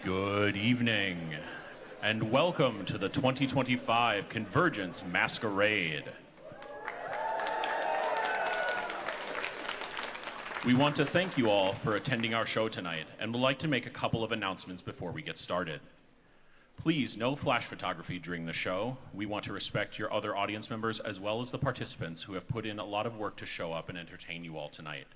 Good evening, and welcome to the 2025 CONvergence Masquerade. We want to thank you all for attending our show tonight, and would like to make a couple of announcements before we get started. Please, no flash photography during the show. We want to respect your other audience members as well as the participants who have put in a lot of work to show up and entertain you all tonight.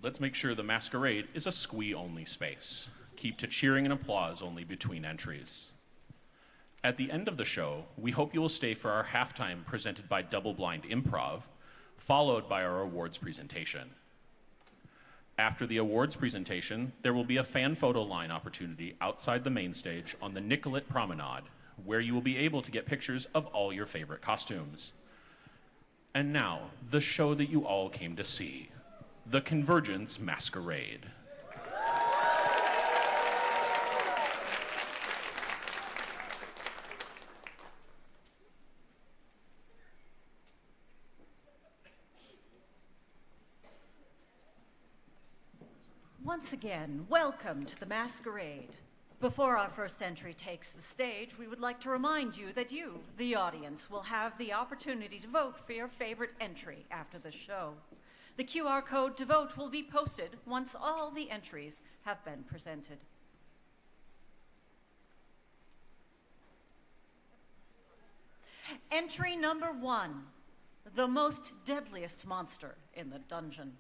Let's make sure the Masquerade is a squee-only space. Keep to cheering and applause only between entries. At the end of the show, we hope you will stay for our halftime presented by Double Blind Improv, followed by our awards presentation. After the awards presentation, there will be a fan photo line opportunity outside the main stage on the Nicollet Promenade, where you will be able to get pictures of all your favorite costumes. And now, the show that you all came to see, the CONvergence Masquerade. Once again, welcome to the Masquerade. Before our first entry takes the stage, we would like to remind you that you, the audience, will have the opportunity to vote for your favorite entry after the show. The QR code to vote will be posted once all the entries have been presented. Entry number 1, the most deadliest monster in the dungeon.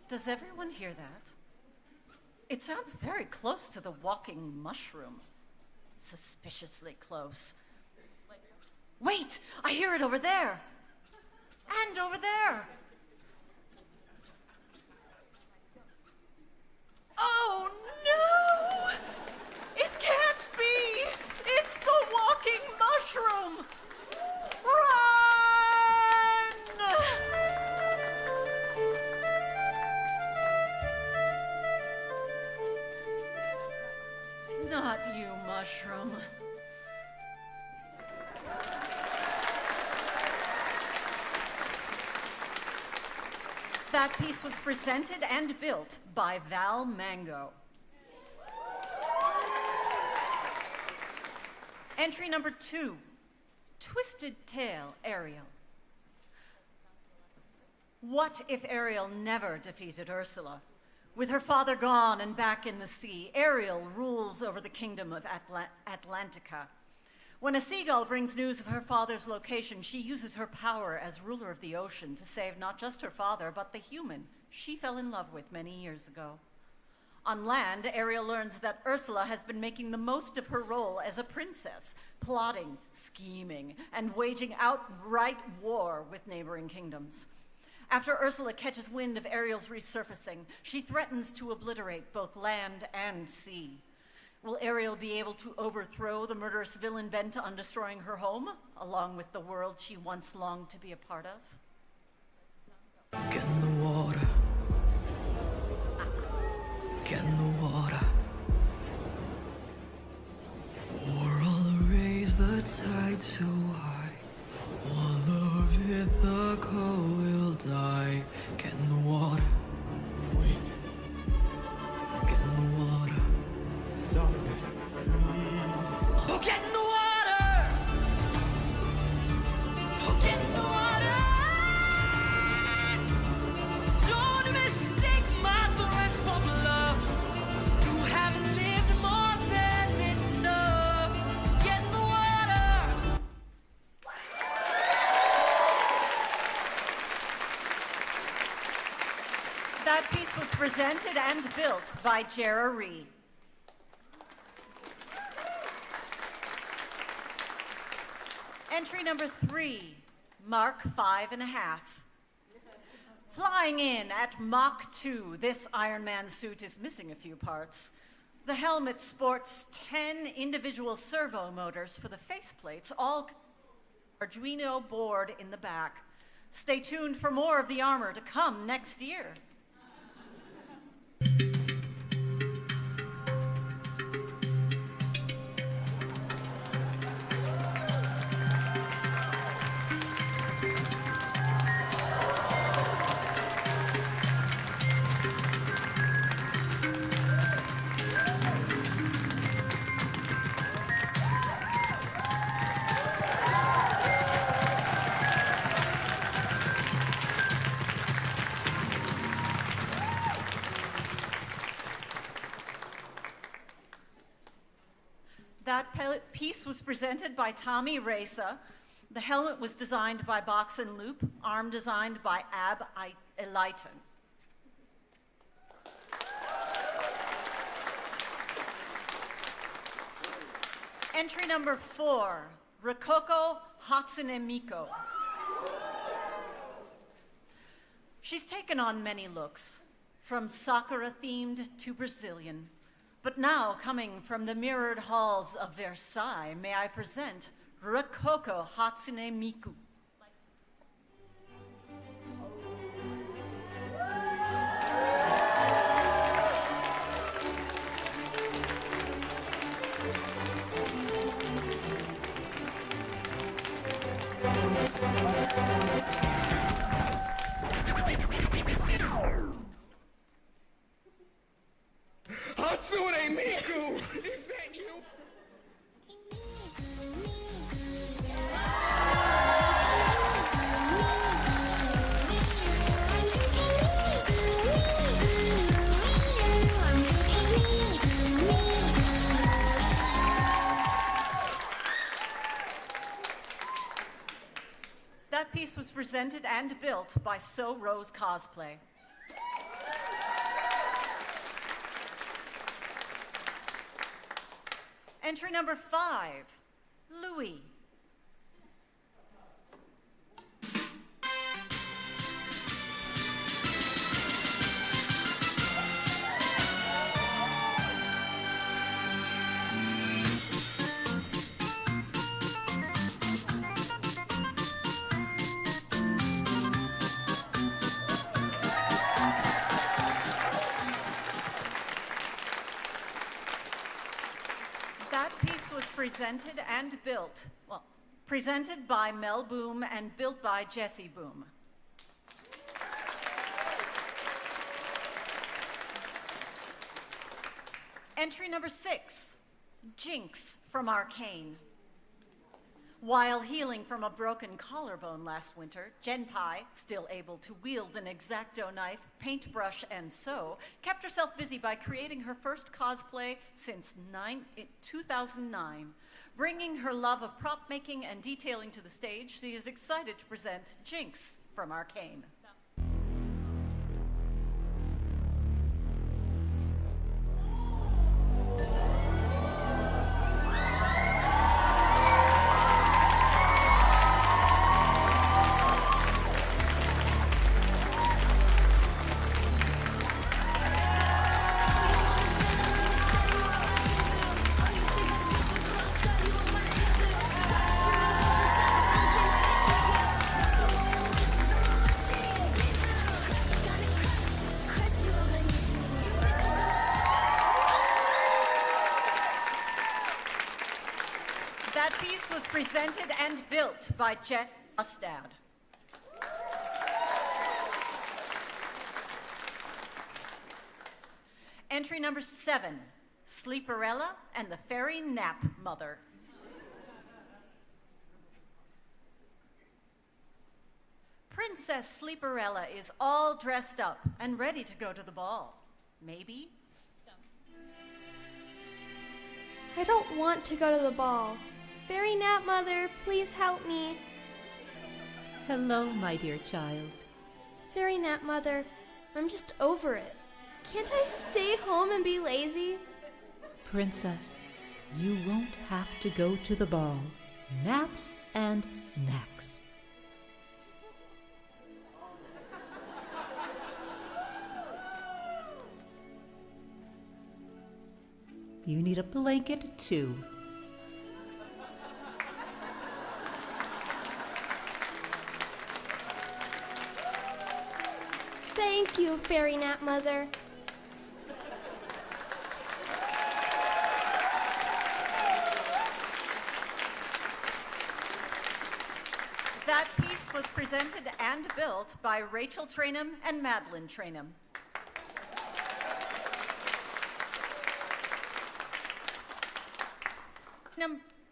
Does everyone hear that? It sounds very close to the walking mushroom. Suspiciously close. Wait, I hear it over there. And over there. Oh no! It can't be! It's the walking mushroom! Run! Not you, mushroom. That piece was presented and built by Val Mango. Entry number 2, Twisted Tail Ariel. What if Ariel never defeated Ursula? With her father gone and back in the sea, Ariel rules over the kingdom of Atlantica. When a seagull brings news of her father's location, she uses her power as ruler of the ocean to save not just her father, but the human she fell in love with many years ago. On land, Ariel learns that Ursula has been making the most of her role as a princess, plotting, scheming, and waging outright war with neighboring kingdoms. After Ursula catches wind of Ariel's resurfacing, she threatens to obliterate both land and sea. Will Ariel be able to overthrow the murderous villain bent on destroying her home, along with the world she once longed to be a part of? Get in the water. Get in the water. Or I'll raise the tide so high. All of it, the coal will die. Get in the water. Wait, Get in the water. stop this, please. Oh, get in the water! Oh, get in the water! Don't mistake my threats for bluff. You haven't lived more than enough. Get in the water! That piece was presented and built by Jera Ree. Entry number 3, Mark 5.5. Flying in at Mach 2, this Iron Man suit is missing a few parts. The helmet sports 10 individual servo motors for the faceplates, all Arduino board in the back. Stay tuned for more of the armor to come next year. piece was presented by Tommy Reza. The helmet was designed by Box and Loop, arm designed by Ab Eliton. Entry number 4, Rokoko Hatsune Miko. She's taken on many looks, from Sakura-themed to Brazilian. But now, coming from the mirrored halls of Versailles, may I present Rokoko Hatsune Miku. Hatsune Miku! Is that you? That piece was presented and built by So Rose Cosplay. Entry number 5, Louis. That piece was presented and built, presented by Mel Boom and built by Jesse Boom. Entry number 6, Jinx from Arcane. While healing from a broken collarbone last winter, Genpai, still able to wield an X-Acto knife, paintbrush, and sew, kept herself busy by creating her first cosplay since 2009. Bringing her love of prop making and detailing to the stage, she is excited to present Jinx from Arcane. That piece was presented and built by Jet Mustad. Entry number 7, Sleeperella and the Fairy Nap Mother. Princess Sleeperella is all dressed up and ready to go to the ball. Maybe? I don't want to go to the ball. Fairy Nap Mother, please help me. Hello, my dear child. Fairy Nap Mother, I'm just over it. Can't I stay home and be lazy? Princess, you won't have to go to the ball. Naps and snacks. You need a blanket too. Thank you, Fairy Nap Mother. That piece was presented and built by Rachel Trainum and Madeline Trainum.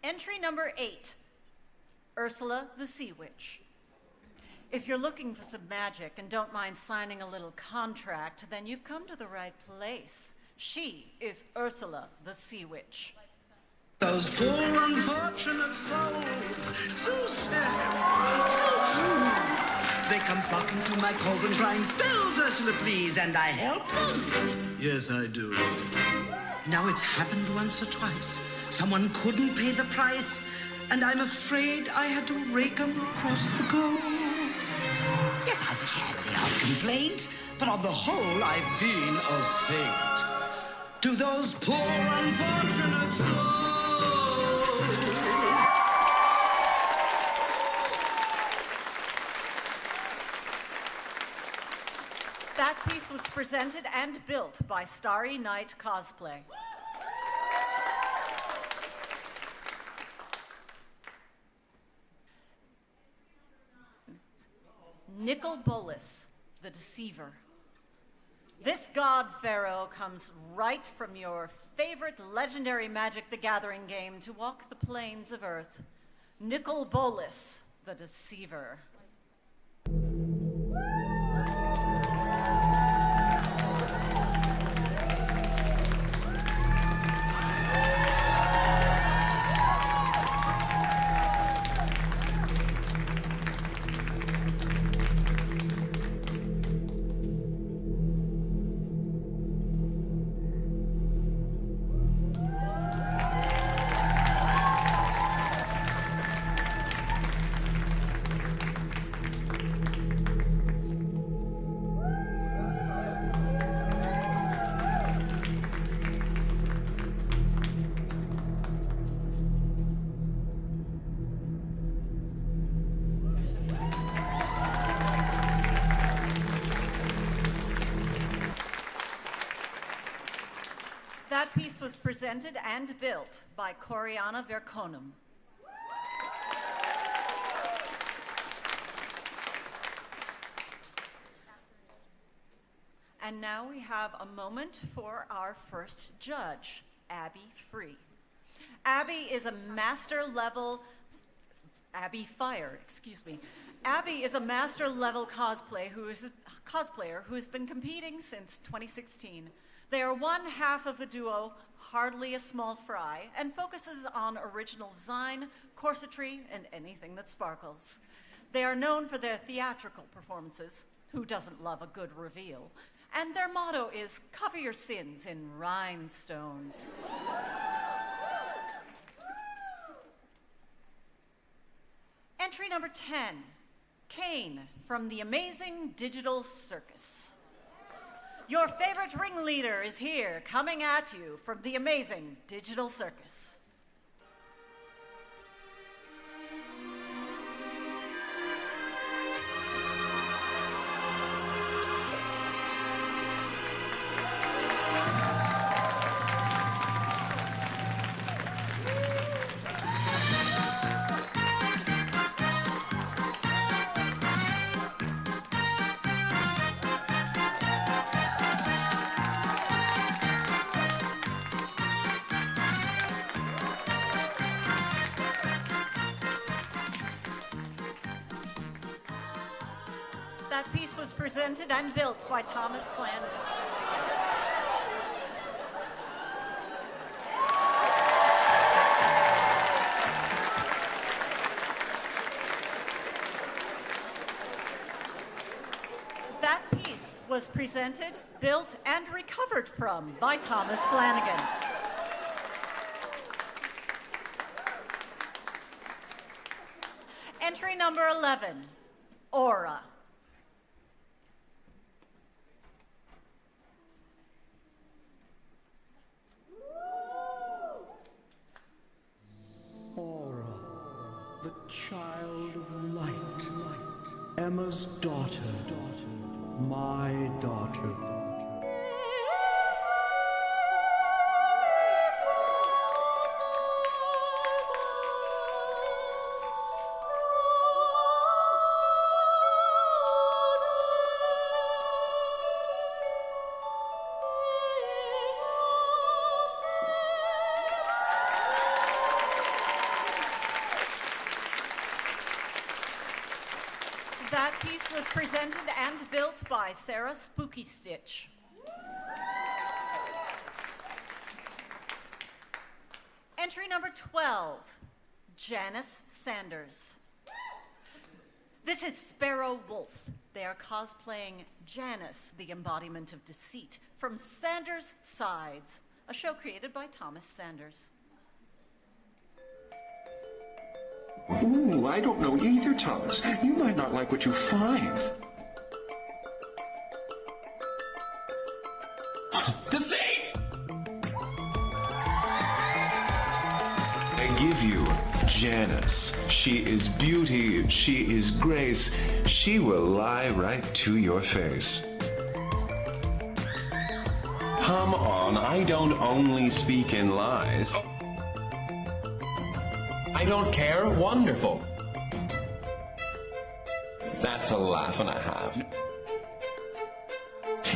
Entry number 8, Ursula the Sea Witch. If you're looking for some magic and don't mind signing a little contract, then you've come to the right place. She is Ursula the Sea Witch. Those poor unfortunate souls, so sad, so true. They come flocking to my cauldron, crying, "Spells, Ursula, please," and I help them. Yes, I do. Now it's happened once or twice. Someone couldn't pay the price, and I'm afraid I had to rake 'em across the coals. Yes, I've had the odd complaint, but on the whole, I've been a saint. To those poor unfortunate souls. That piece was presented and built by Starry Night Cosplay. Nicol Bolas, the Deceiver. This god pharaoh comes right from your favorite legendary Magic the Gathering game to walk the plains of Earth. Nicol Bolas, the Deceiver. That piece was presented and built by Coriana Verconum. And now we have a moment for our first judge, Abby Free. Abby is a Abby is a master level cosplayer who has been competing since 2016. They are one half of the duo, Hardly a Small Fry, and focuses on original design, corsetry, and anything that sparkles. They are known for their theatrical performances. Who doesn't love a good reveal? And their motto is, "Cover your sins in rhinestones." Entry number 10, Kane from the Amazing Digital Circus. Your favorite ringleader is here, coming at you from the Amazing Digital Circus. That piece was presented and built by Thomas Flanagan. That piece was presented, built, and recovered from by Thomas Flanagan. Entry number 11, Aura. The child of light, Emma's daughter, my daughter. That piece was presented and built by Sarah Spooky Stitch. Entry number 12, Janice Sanders. This is Sparrow Wolf. They are cosplaying Janice, the embodiment of deceit, from Sanders' Sides, a show created by Thomas Sanders. Ooh, I don't know either, Thomas. You might not like what you find. Deceit! I give you Janice. She is beauty, she is grace. She will lie right to your face. Come on, I don't only speak in lies. I don't care. Wonderful. That's a laugh and a half.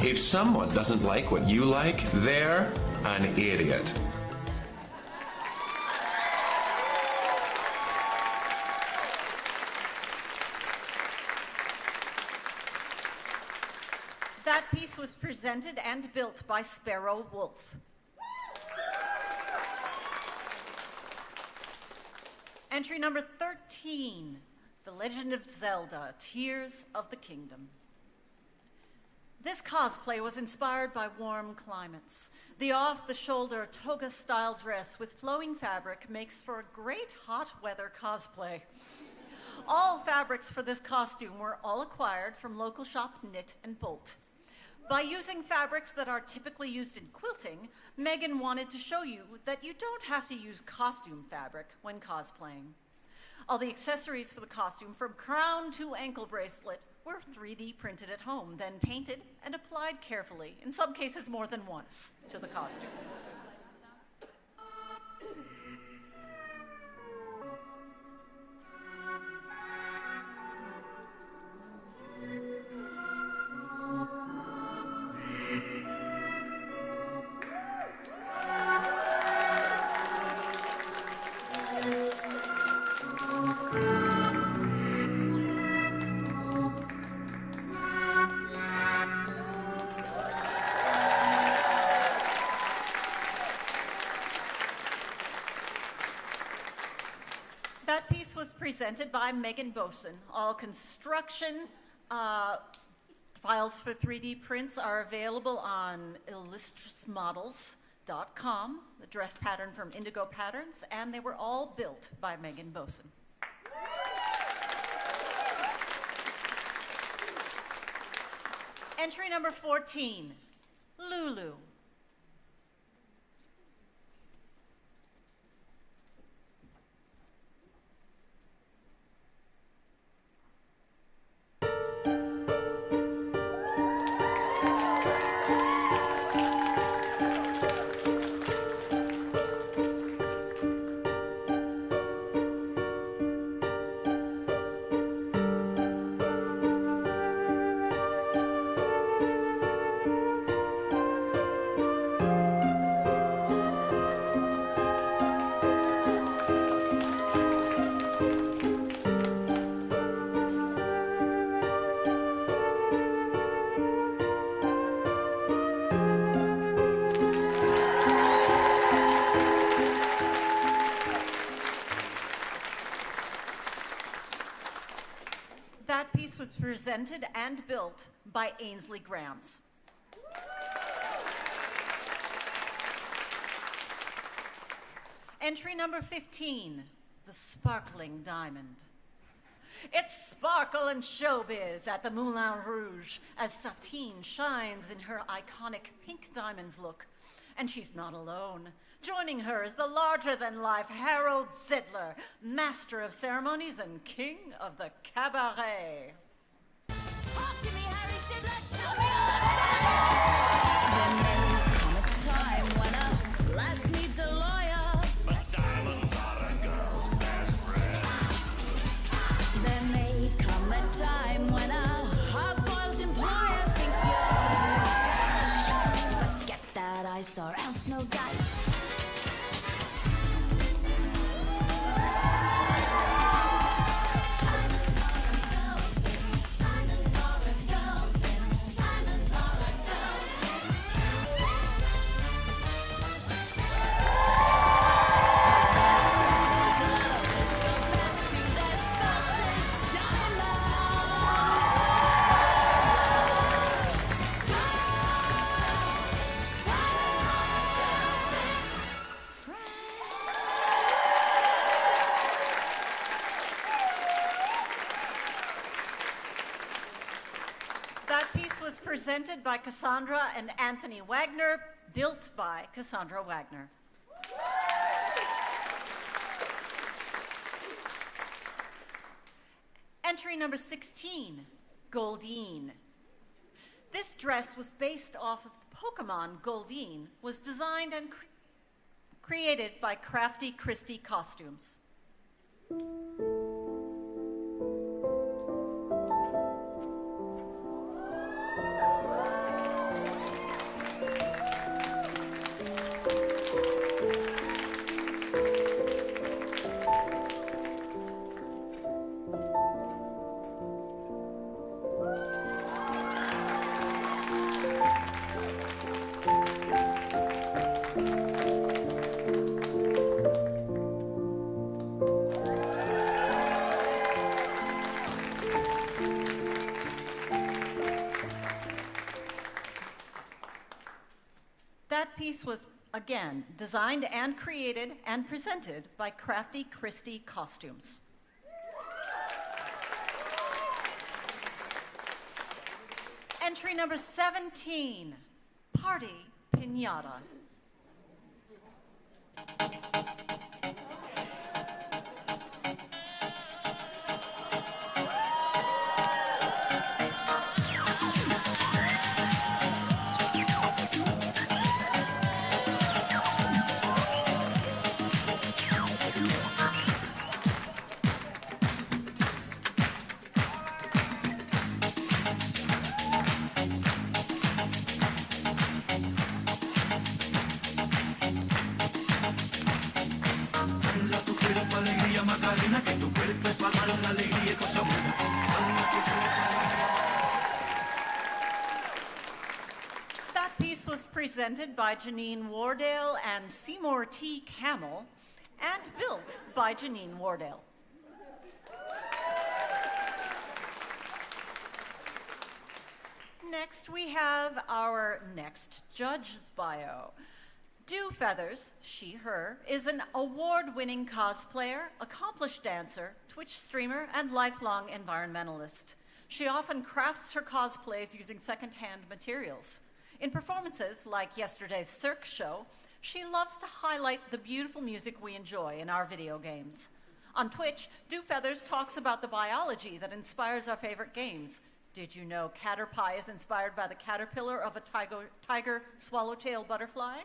If someone doesn't like what you like, they're an idiot. That piece was presented and built by Sparrow Wolf. Entry number 13, The Legend of Zelda, Tears of the Kingdom. This cosplay was inspired by warm climates. The off-the-shoulder toga-style dress with flowing fabric makes for a great hot weather cosplay. All fabrics for this costume were all acquired from local shop Knit and Bolt. By using fabrics that are typically used in quilting, Megan wanted to show you that you don't have to use costume fabric when cosplaying. All the accessories for the costume, from crown to ankle bracelet, were 3D printed at home, then painted and applied carefully, in some cases more than once, to the costume. That piece was presented by Megan Boson. All construction files for 3D prints are available on illustrismodels.com, the dress pattern from Indigo Patterns, and they were all built by Megan Boson. Entry number 14, Lulu. That piece was presented and built by Ainsley Grams. Entry number 15, the Sparkling Diamond. It's sparkle and showbiz at the Moulin Rouge as Satine shines in her iconic pink diamonds look. And she's not alone. Joining her is the larger-than-life Harold Zidler, master of ceremonies and king of the cabaret. Talk to me, Harry Zidler, tell me all about it. There may come a time when a lass needs a lawyer, But diamonds are a girl's best friend. there may come a time when a hard-boiled employer thinks you're forget that ice or else no dice. was presented by Cassandra and Anthony Wagner, built by Cassandra Wagner. Entry number 16, Goldeen. This dress was based off of the Pokemon Goldeen, was designed and created by Crafty Christie Costumes. That piece was, again, designed and created and presented by Crafty Christie Costumes. Entry number 17, Party Piñata. That piece was presented by Janine Wardale and Seymour T. Camel and built by Janine Wardale. Next, we have our next judge's bio. Dew Feathers, she, her, is an award-winning cosplayer, accomplished dancer, Twitch streamer, and lifelong environmentalist. She often crafts her cosplays using secondhand materials. In performances like yesterday's Cirque show, she loves to highlight the beautiful music we enjoy in our video games. On Twitch, Dew Feathers talks about the biology that inspires our favorite games. Did you know Caterpie is inspired by the caterpillar of a tiger swallowtail butterfly?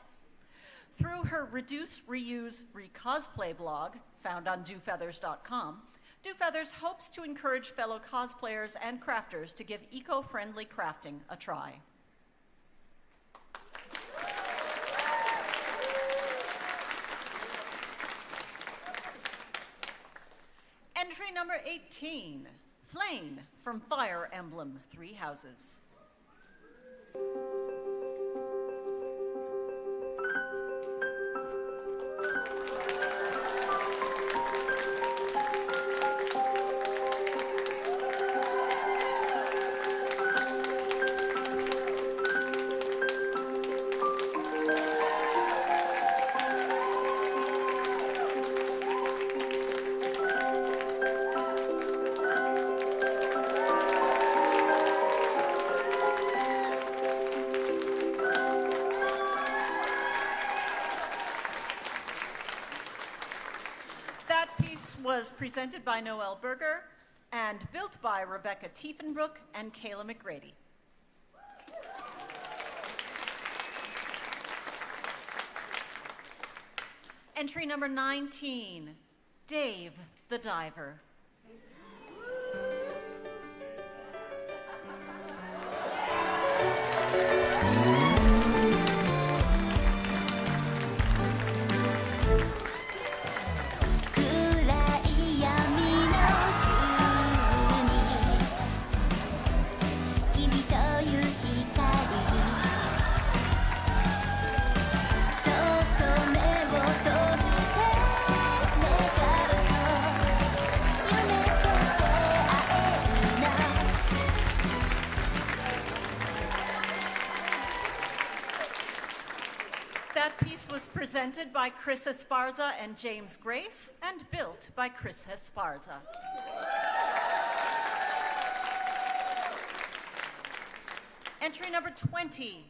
Through her Reduce, Reuse, Recosplay blog, found on dewfeathers.com, Dew Feathers hopes to encourage fellow cosplayers and crafters to give eco-friendly crafting a try. Entry number 18, Flame from Fire Emblem Three Houses. Was presented by Noelle Berger and built by Rebecca Tiefenbrook and Kayla McGrady. Entry number 19, Dave the Diver. Presented by Chris Esparza and James Grace, and built by Chris Esparza. Entry number 20,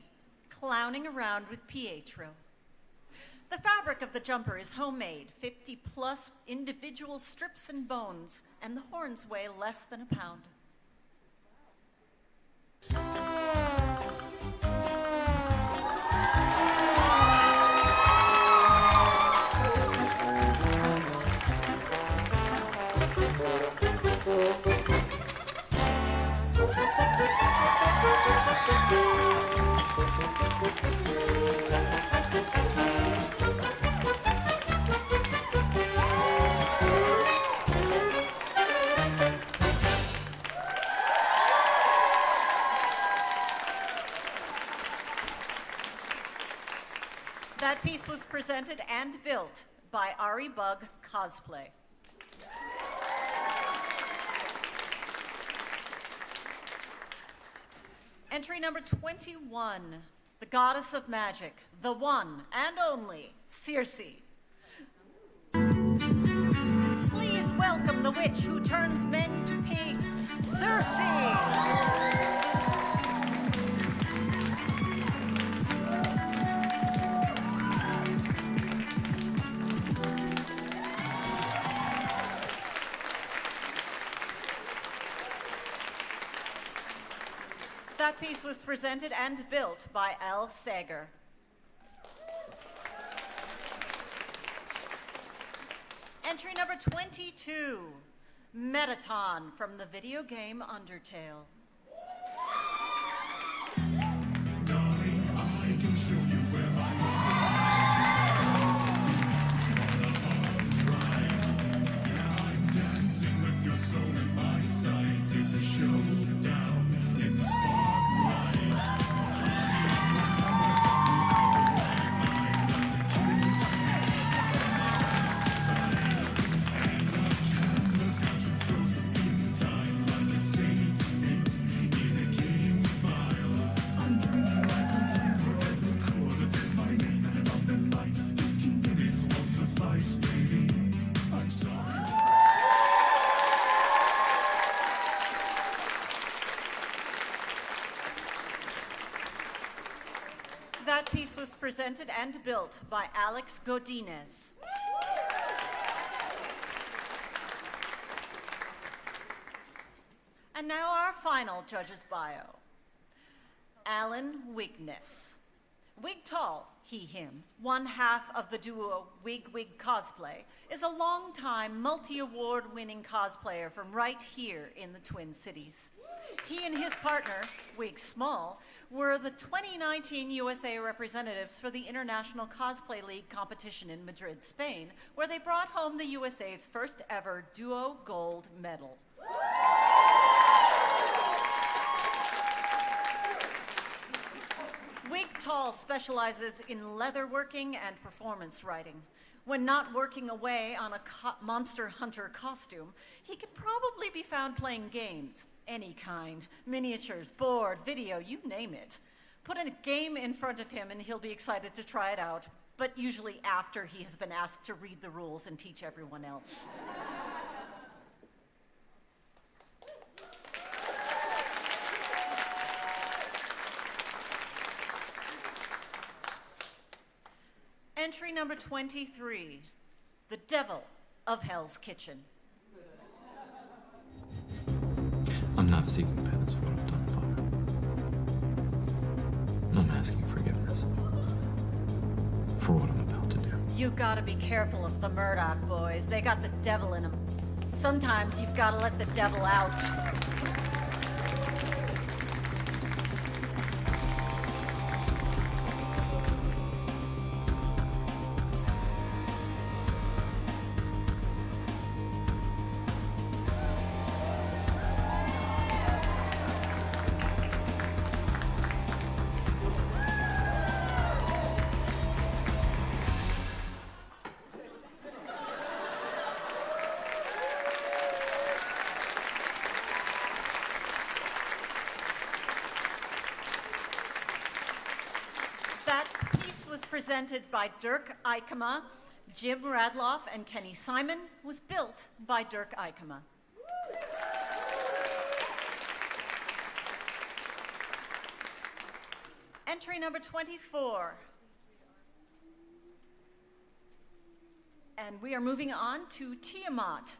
clowning around with Pietro. The fabric of the jumper is homemade, 50 plus individual strips and bones, and the horns weigh less than a pound. That piece was presented and built by Ari Bug Cosplay. Entry number 21, the goddess of magic, the one and only Circe. Please welcome the witch who turns men to pigs, Circe. That piece was presented and built by Al Sager. Entry number 22, Metaton from the video game Undertale. That piece was presented and built by Alex Godinez. And now our final judge's bio. Alan Wigness. Wig Tall, he, him, one half of the duo Wig Cosplay, is a long-time multi-award winning cosplayer from right here in the Twin Cities. He and his partner, Wig Small, were the 2019 USA representatives for the International Cosplay League competition in Madrid, Spain, where they brought home the USA's first ever duo gold medal. Wig Tall specializes in leatherworking and performance writing. When not working away on a Monster Hunter costume, he can probably be found playing games, any kind, miniatures, board, video, you name it. Put a game in front of him and he'll be excited to try it out, but usually after he has been asked to read the rules and teach everyone else. Entry number 23, the Devil of Hell's Kitchen. I'm not seeking penance for what I've done, Father. I'm asking forgiveness for what I'm about to do. You gotta be careful of the Murdoch boys. They got the devil in them. Sometimes you've gotta let the devil out. Presented by Dirk Eikema, Jim Radloff, and Kenny Simon, was built by Dirk Eikema. Entry number 24. And we are moving on to Tiamat.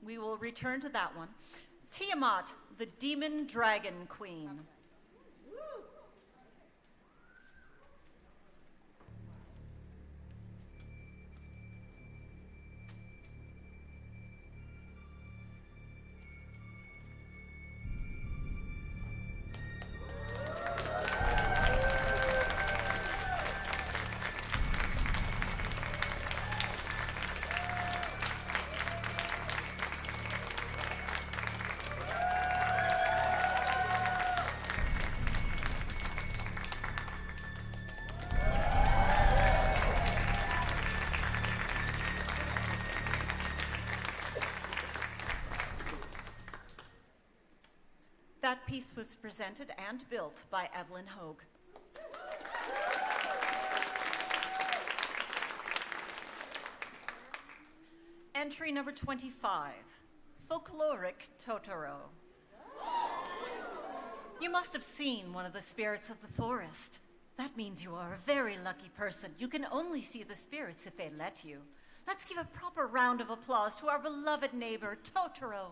We will return to that one. Tiamat, the Demon Dragon Queen. That piece was presented and built by Evelyn Hogue. Entry number 25, Folkloric Totoro. You must have seen one of the spirits of the forest. That means you are a very lucky person. You can only see the spirits if they let you. Let's give a proper round of applause to our beloved neighbor, Totoro.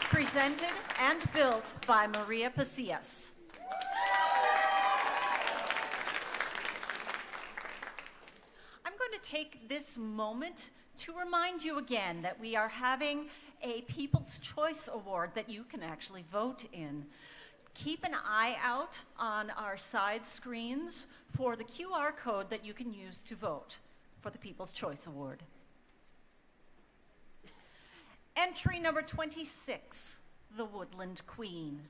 Presented and built by Maria Pasillas. I'm going to take this moment to remind you again that we are having a People's Choice Award that you can actually vote in. Keep an eye out on our side screens for the QR code that you can use to vote for the People's Choice Award. Entry number 26, the Woodland Queen.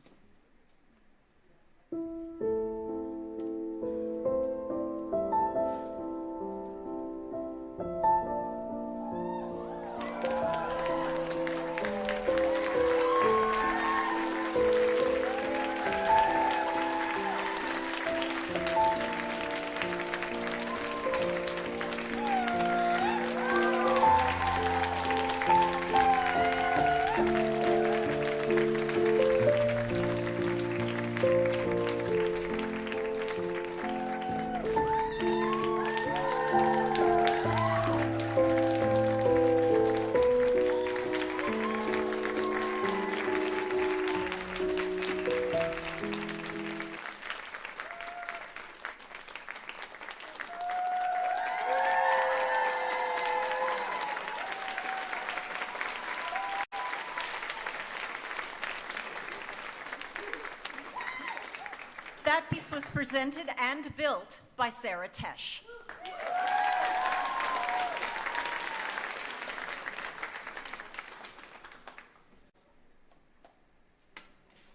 That piece was presented and built by Sarah Tesh.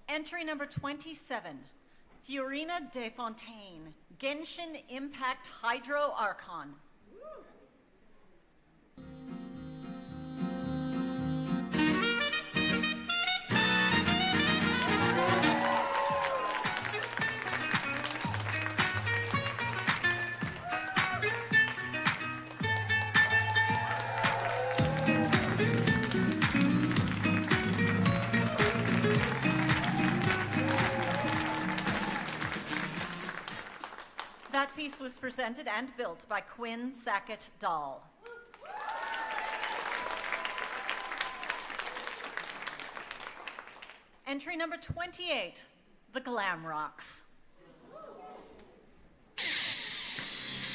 Entry number 27, Fiorina De Fontaine, Genshin Impact Hydro Archon. That piece was presented and built by Quinn Sackett Dahl. Entry number 28, the Glam Rocks.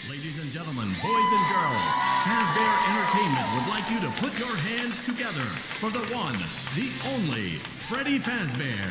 Ladies and gentlemen, boys and girls, Fazbear Entertainment would like you to put your hands together for the one, the only, Freddy Fazbear.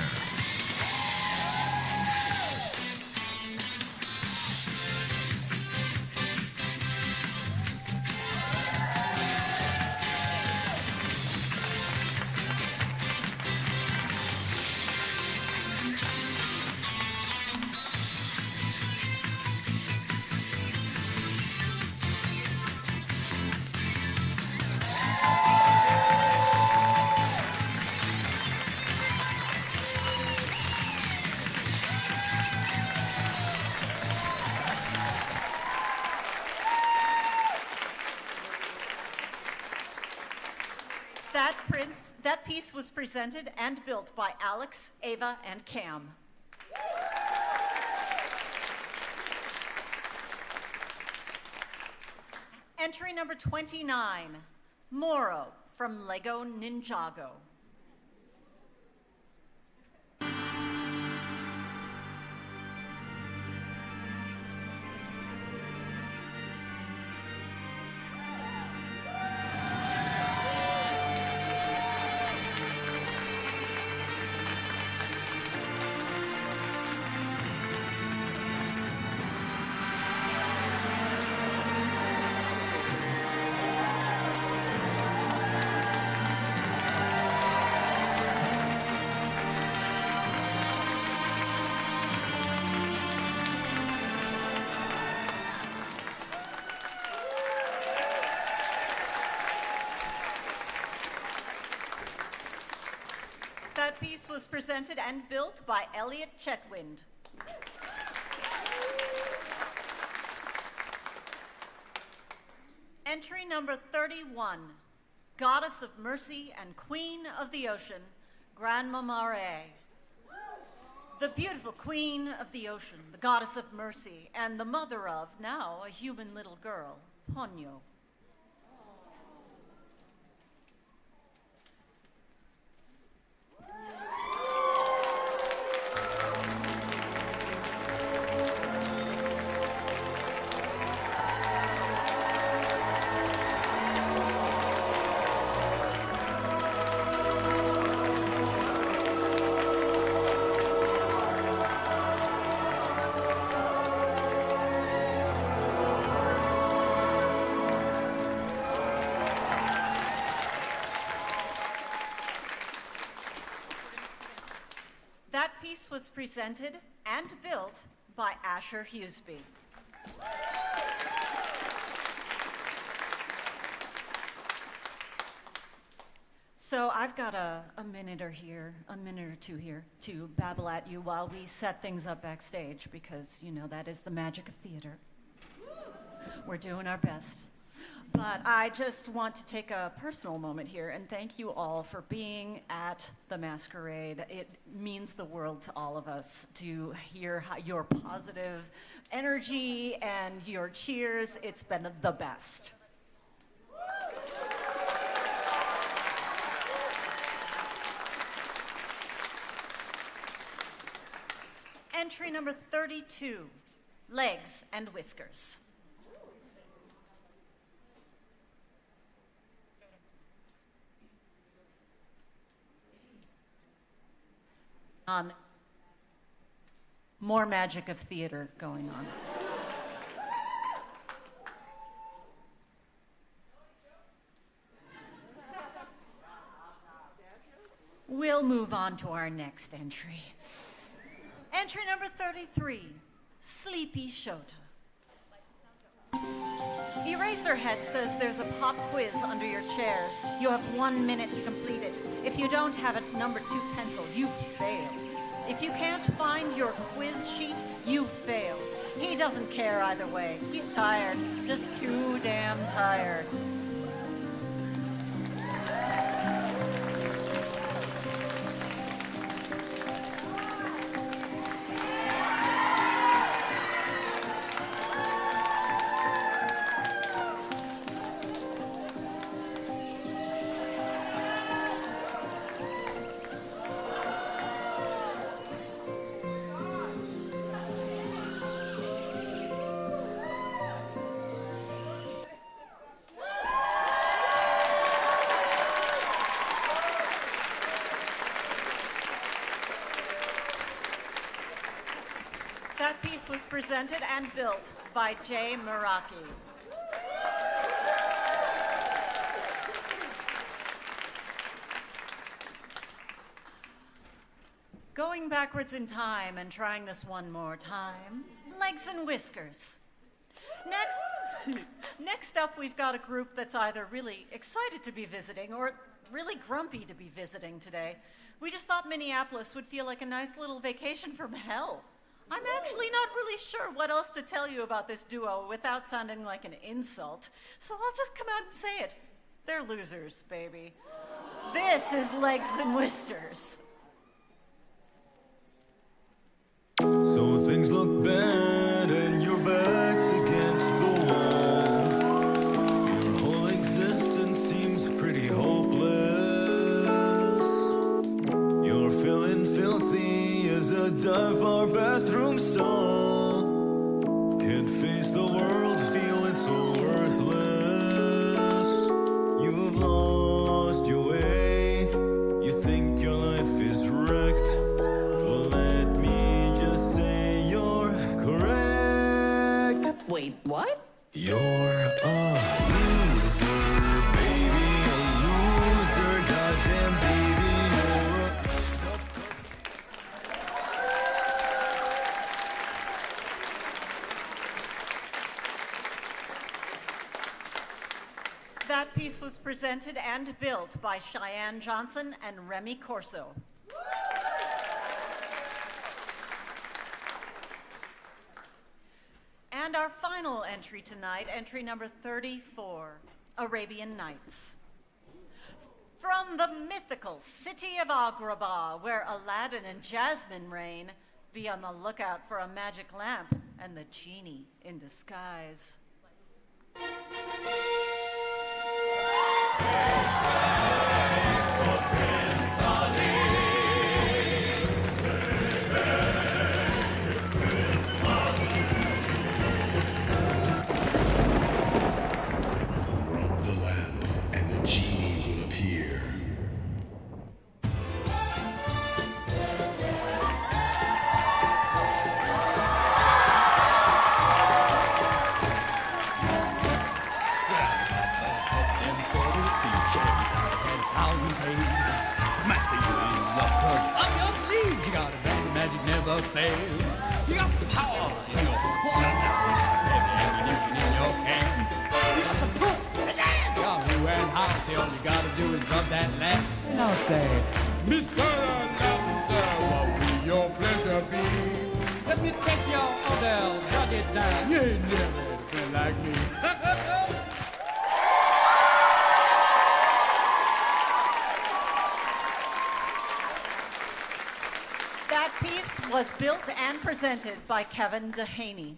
That piece was presented and built by Alex, Ava, and Cam. Entry number 29, Moro from Lego Ninjago. That piece was presented and built by Elliot Chetwynd. Entry number 31, Goddess of Mercy and Queen of the Ocean, Grandmama Ray. The beautiful Queen of the Ocean, the Goddess of Mercy, and the mother of, now a human little girl, Ponyo. That piece was presented and built by Asher Huseby. So I've got a minute or two here to babble at you while we set things up backstage, because, you know, that is the magic of theater. We're doing our best. But I just want to take a personal moment here and thank you all for being at the Masquerade. It means the world to all of us to hear your positive energy and your cheers. It's been the best. Entry number 32, Legs and Whiskers. More magic of theater going on. We'll move on to our next entry. Entry number 33, Sleepy Shota. Eraserhead says there's a pop quiz under your chairs. You have 1 minute to complete it. If you don't have a number 2 pencil, you fail. If you can't find your quiz sheet, you fail. He doesn't care either way. He's tired, just too damn tired. presented and built by Jay Meraki. Going backwards in time and trying this one more time, legs and whiskers. Next up, we've got a group that's either really excited to be visiting or really grumpy to be visiting today. We just thought Minneapolis would feel like a nice little vacation from hell. I'm actually not really sure what else to tell you about this duo without sounding like an insult, so I'll just come out and say it. They're losers, baby. This is Legs and Whiskers. So things look bad and your back's against the wall. Your whole existence seems pretty hopeless. You're feeling filthy as a dive bar bathroom stall. Can't face the world, feeling so worthless. You've lost your way. You think your life is wrecked. Well, let me just say you're correct. Wait, what? You're a loser, baby, a loser, goddamn baby, you're a messed up. That piece was presented and built by Cheyenne Johnson and Remy Corso. And our final entry tonight, entry number 34, Arabian Nights. From the mythical city of Agrabah, where Aladdin and Jasmine reign, be on the lookout for a magic lamp and the genie in disguise. Rub the lamp, and the genie will appear. Master, you ain't rough, 'cause up your sleeves you got a band magic never fails. You got some power in your it's heavy ammunition in your can. You got some proof, you got who and how, say all you gotta do is rub that lamp. And I'll say, Mr. Announcer, what will your pleasure be? Let me take your order, jot it down. You ain't never had a friend like me. That piece was built and presented by Kevin Dehaney.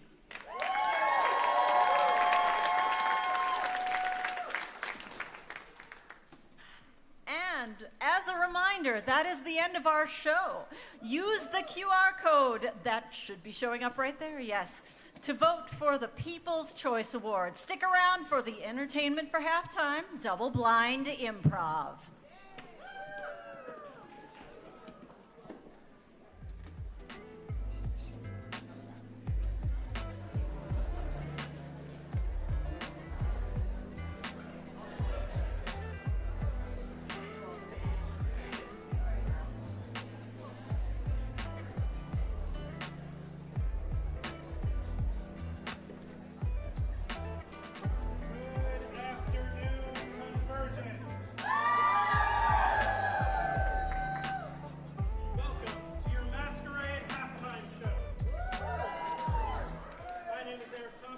And as a reminder, that is the end of our show. Use the QR code that should be showing up right there, yes, to vote for the People's Choice Award. Stick around for the entertainment for halftime, Double Blind Improv.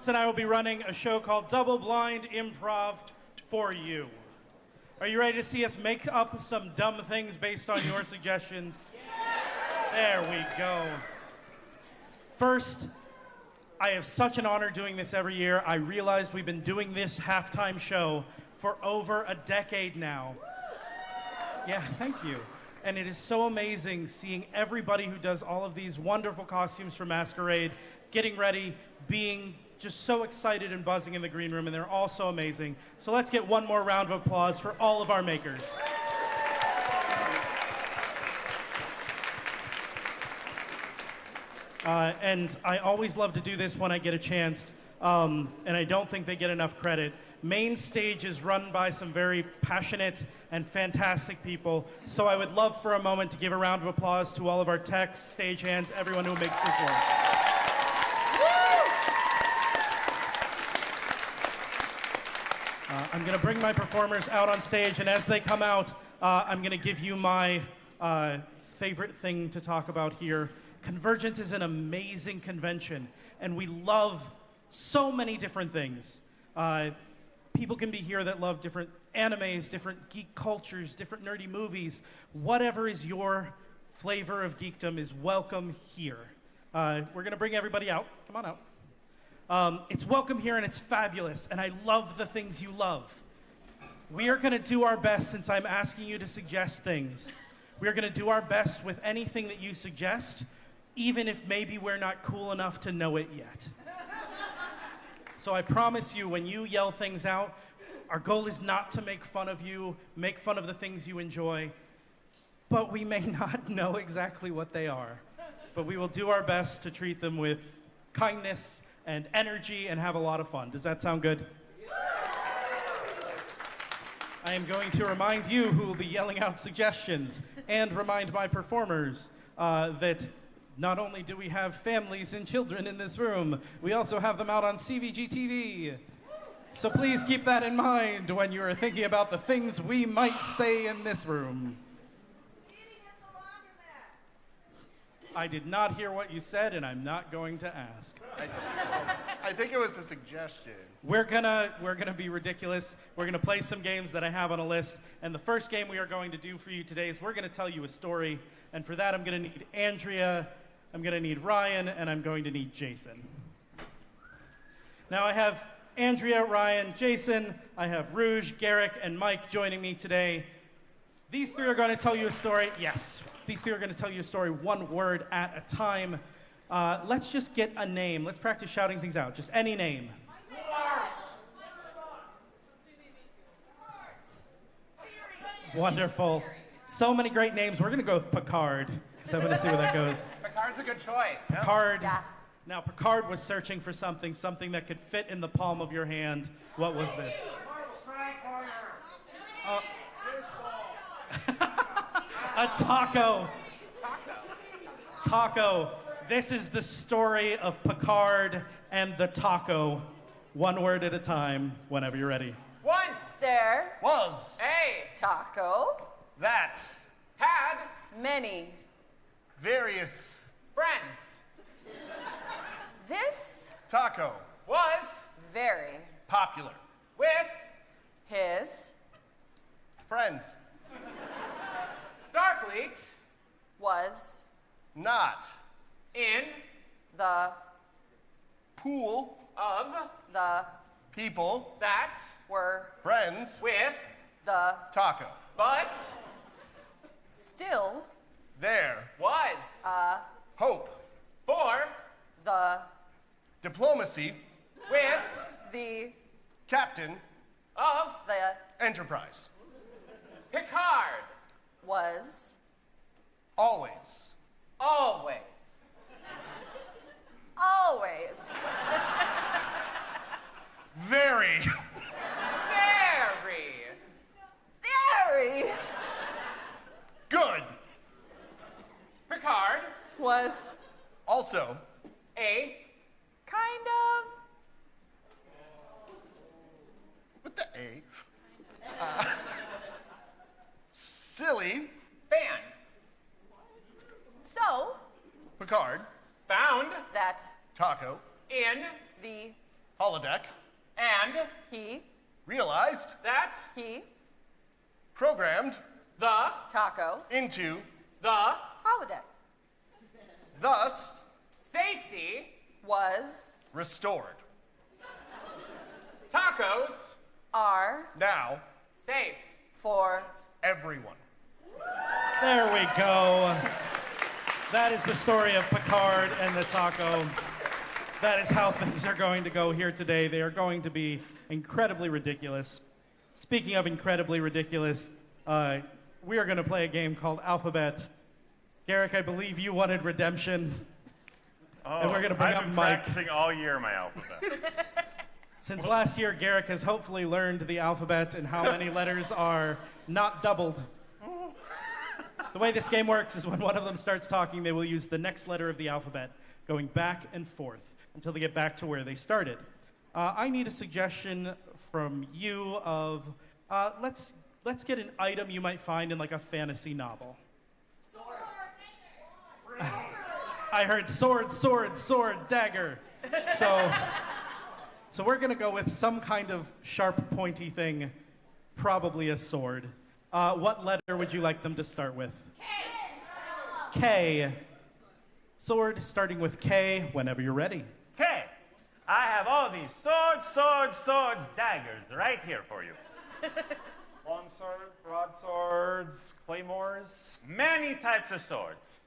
And I will be running a show called Double Blind Improv for you. Are you ready to see us make up some dumb things based on your suggestions? There we go. First, I have such an honor doing this every year. I realized we've been doing this halftime show for over a decade now. Yeah, thank you. And it is so amazing seeing everybody who does all of these wonderful costumes for Masquerade, getting ready, being just so excited and buzzing in the green room, and they're all so amazing. So let's get one more round of applause for all of our makers. And I always love to do this when I get a chance, and I don't think they get enough credit. Main stage is run by some very passionate and fantastic people, so I would love for a moment to give a round of applause to all of our techs, stagehands, everyone who makes this work. I'm going to bring my performers out on stage, and as they come out, I'm going to give you my favorite thing to talk about here. CONvergence is an amazing convention, and we love so many different things. People can be here that love different animes, different geek cultures, different nerdy movies. Whatever is your flavor of geekdom is welcome here. We're going to bring everybody out. Come on out. It's welcome here, and it's fabulous, and I love the things you love. We are going to do our best, since I'm asking you to suggest things. We are going to do our best with anything that you suggest, even if maybe we're not cool enough to know it yet. So I promise you, when you yell things out, our goal is not to make fun of you, make fun of the things you enjoy, but we may not know exactly what they are. But we will do our best to treat them with kindness and energy and have a lot of fun. Does that sound good? I am going to remind you who will be yelling out suggestions and remind my performers that not only do we have families and children in this room, we also have them out on CVG-TV. So please keep that in mind when you are thinking about the things we might say in this room. I did not hear what you said, and I'm not going to ask. I think it was a suggestion. We're gonna be ridiculous. We're gonna play some games that I have on a list, and the first game we are going to do for you today is we're gonna tell you a story, and for that I'm gonna need Andrea, I'm gonna need Ryan, and I'm going to need Jason. Now I have Andrea, Ryan, Jason, I have Rouge, Garrick, and Mike joining me today. These three are gonna tell you a story. Yes, these three are gonna tell you a story one word at a time. Let's just get a name. Let's practice shouting things out. Just any name. Wonderful. So many great names. We're going to go with Picard, because I'm going to see where that goes. Picard's a good choice. Picard. Yeah. Now, Picard was searching for something that could fit in the palm of your hand. What was this? A taco. Taco. This is the story of Picard and the taco. One word at a time, whenever you're ready. Once There was a taco that had many various friends. This taco Was very popular with his friends. Starfleet was not in the pool of the people that were friends with the taco. But still there was hope for the diplomacy with the captain of the Enterprise. Picard was always always very very good. Picard was also a kind of with the A silly fan. So Picard found that taco in the holodeck and he realized that he programmed the taco into the holodeck. Thus Safety was restored. tacos are Now safe for everyone. There we go. That is the story of Picard and the taco. That is how things are going to go here today. They are going to be incredibly ridiculous. Speaking of incredibly ridiculous, we are going to play a game called Alphabet. Garrick, I believe you wanted redemption. And we're going to bring up I've been Mike. practicing all year my alphabet. Since last year, Garrick has hopefully learned the alphabet and how many letters are not doubled. The way this game works is when one of them starts talking, they will use the next letter of the alphabet, going back and forth until they get back to where they started. I need a suggestion from you of, let's get an item you might find in like a fantasy novel. Sword. I heard sword, sword, sword, dagger. So we're gonna go with some kind of sharp, pointy thing, probably a sword. What letter would you like them to start with? K. K. Sword starting with K, whenever you're ready. Okay, I have all these swords, daggers right here for you. Longsword, broadswords, claymores. Many types of swords.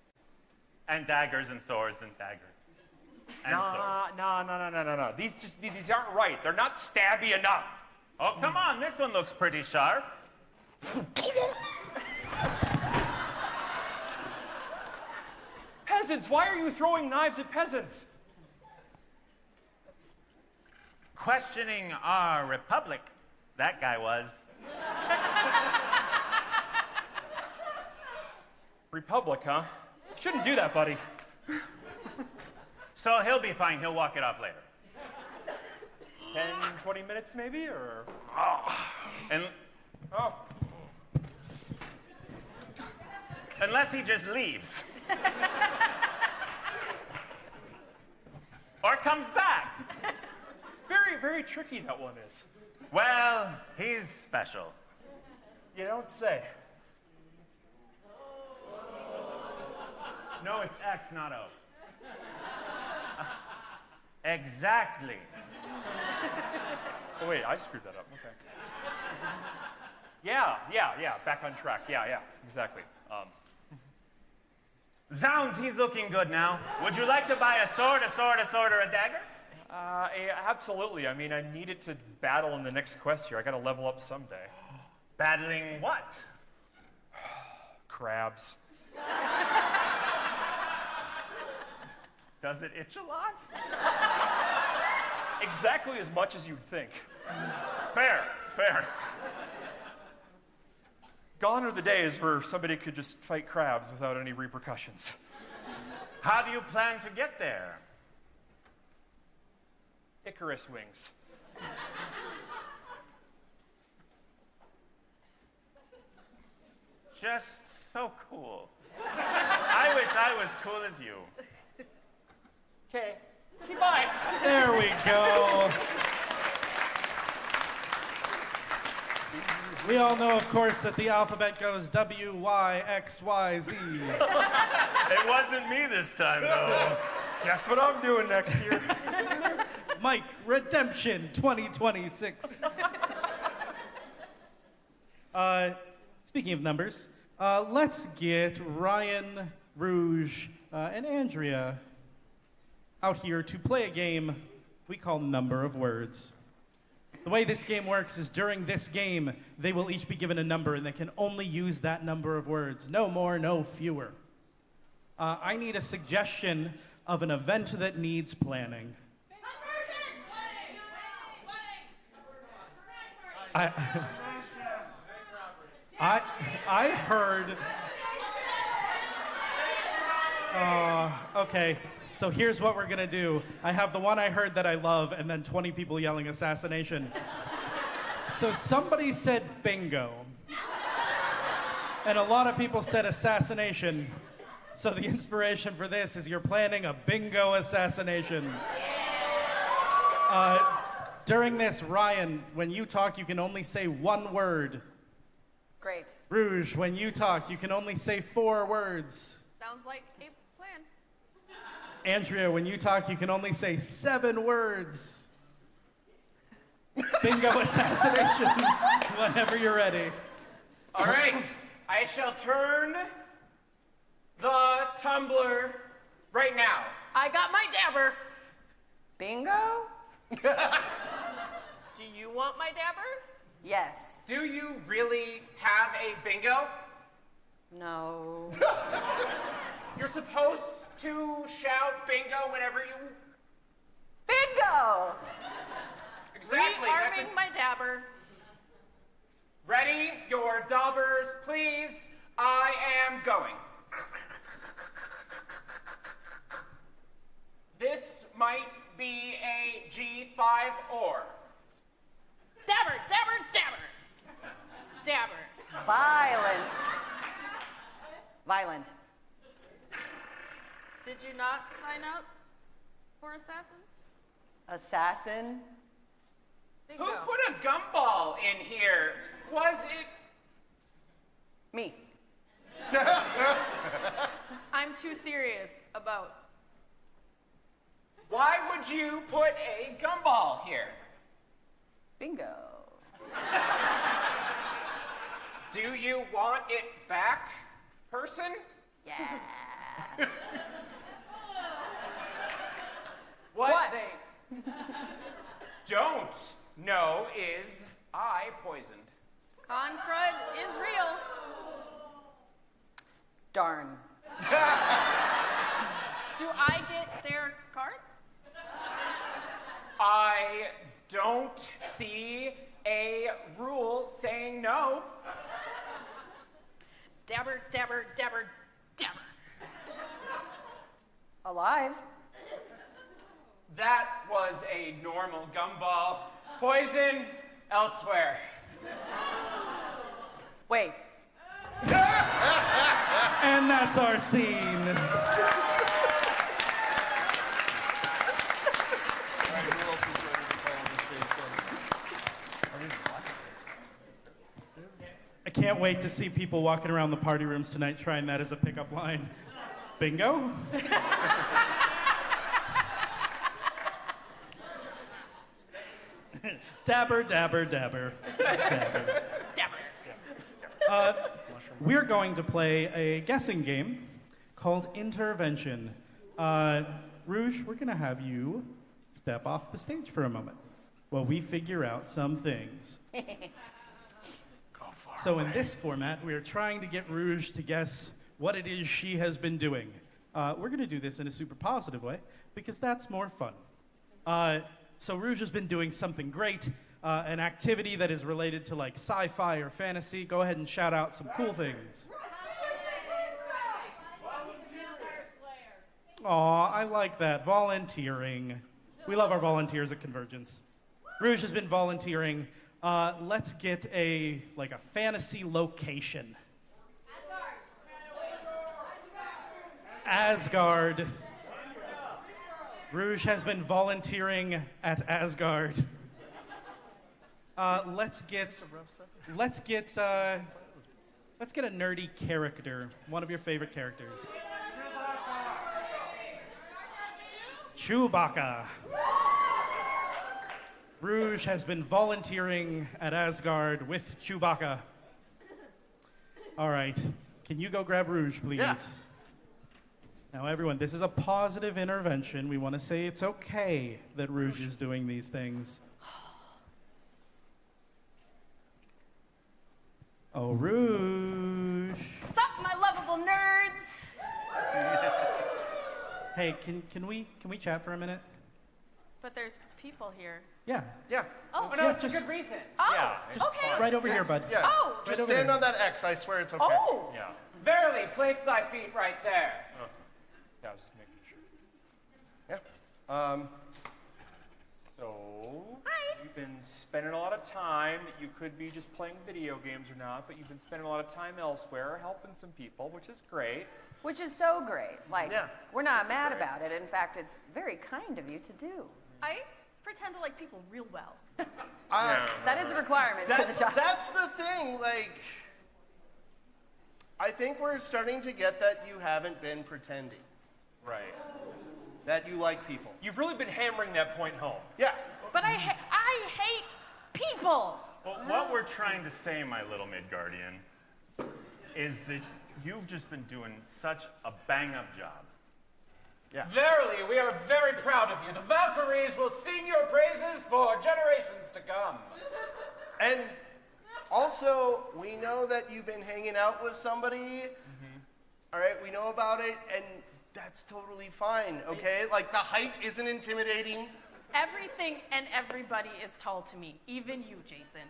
And daggers and swords and daggers. And swords. No. These aren't right. They're not stabby enough. Oh, come on, this one looks pretty sharp. Peasants, why are you throwing knives at peasants? Questioning our republic, that guy was. Republic, huh? Shouldn't do that, buddy. So he'll be fine, he'll walk it off later. 10, 20 minutes maybe, or? And Oh. unless he just leaves. Or comes back. Very, very tricky that one is. Well, he's special. You don't say. No, it's X, not O. Exactly. Oh, wait, I screwed that up. Okay. Yeah. Back on track. Yeah, exactly. Zounds, he's looking good now. Would you like to buy a sword, or a dagger? Absolutely. I mean, I need it to battle in the next quest here. I gotta level up someday. Battling what? Crabs. Does it itch a lot? Exactly as much as you'd think. Fair. Gone are the days where somebody could just fight crabs without any repercussions. How do you plan to get there? Icarus wings. Just so cool. I wish I was cool as you. Okay. Bye. There we go. We all know, of course, that the alphabet goes W, Y, X, Y, Z. It wasn't me this time, though. Guess what I'm doing next year? Mike, Redemption 2026. Speaking of numbers, let's get Ryan, Rouge, and Andrea out here to play a game we call Number of Words. The way this game works is during this game, they will each be given a number and they can only use that number of words. No more, no fewer. I need a suggestion of an event that needs planning. I heard... Okay, so here's what we're gonna do. I have the one I heard that I love, and then 20 people yelling assassination. So somebody said bingo. And a lot of people said assassination. So the inspiration for this is you're planning a bingo assassination. During this, Ryan, when you talk, you can only say one word. Great. Rouge, when you talk, you can only say 4 words. Sounds like a plan. Andrea, when you talk, you can only say 7 words. Bingo assassination, whenever you're ready. All right, I shall turn the tumbler right now. I got my dabber. Bingo? Do you want my dabber? Yes. Do you really have a bingo? No. You're supposed to shout bingo whenever you... Bingo! Exactly. That's Rearming my dabber. Ready? Your daubers, please. I am going. This might be a G5 or. Dabber, dabber, dabber. Dabber. Violent. Violent. Did you not sign up for assassins? Assassin. Bingo. Who put a gumball in here? Was it... Me. I'm too serious about. Why would you put a gumball here? Bingo. Do you want it back, person? Yeah. What they don't know is I poisoned. CONcrud is real. Darn. Do I get their cards? I don't see a rule saying no. Dabber, dabber, dabber, dabber. Alive. That was a normal gumball. Poison elsewhere. Wait. And that's our scene. I can't wait to see people walking around the party rooms tonight trying that as a pickup line. Bingo? Dabber, dabber, dabber. Dabber. We're going to play a guessing game called Intervention. Rouge, we're going to have you step off the stage for a moment while we figure out some things. So in this format, we are trying to get Rouge to guess what it is she has been doing. We're going to do this in a super positive way because that's more fun. So Rouge has been doing something great, an activity that is related to like sci-fi or fantasy. Go ahead and shout out some cool things. Aw, I like that. Volunteering. We love our volunteers at CONvergence. Rouge has been volunteering. Let's get a fantasy location. Asgard. Rouge has been volunteering at Asgard. Let's get a nerdy character. One of your favorite characters. Chewbacca. Rouge has been volunteering at Asgard with Chewbacca. All right. Can you go grab Rouge, please? Yeah. Now, everyone, this is a positive intervention. We want to say it's okay that Rouge is doing these things. Oh, Rouge. Sup, my lovable nerds! Hey, can we chat for a minute? But there's people here. Yeah. Yeah. Oh, no, it's a good reason. Oh, Yeah, Just okay. right over here, bud. Yeah. Oh. Just Right over stand there. on that X. I swear it's okay. Oh. Yeah. Verily, place thy feet right there. Yeah, I was just making sure. Yeah. So, Hi. you've been spending a lot of time. You could be just playing video games or not, but you've been spending a lot of time elsewhere helping some people, which is great. Which is so great. Like, Yeah. we're not mad about it. In fact, it's very kind of you to do. I pretend to like people real well. That is a requirement for the job. That's the thing. Like, I think we're starting to get that you haven't been pretending. Right. That you like people. You've really been hammering that point home. Yeah. But I hate people. Well, what we're trying to say, my little Midgardian, is that you've just been doing such a bang-up job. Yeah. Verily, we are very proud of you. The Valkyries will sing your praises for generations to come. And also, we know that you've been hanging out with somebody. All right, we know about it, and That's totally fine, okay? Like, the height isn't intimidating. Everything and everybody is tall to me, even you, Jason.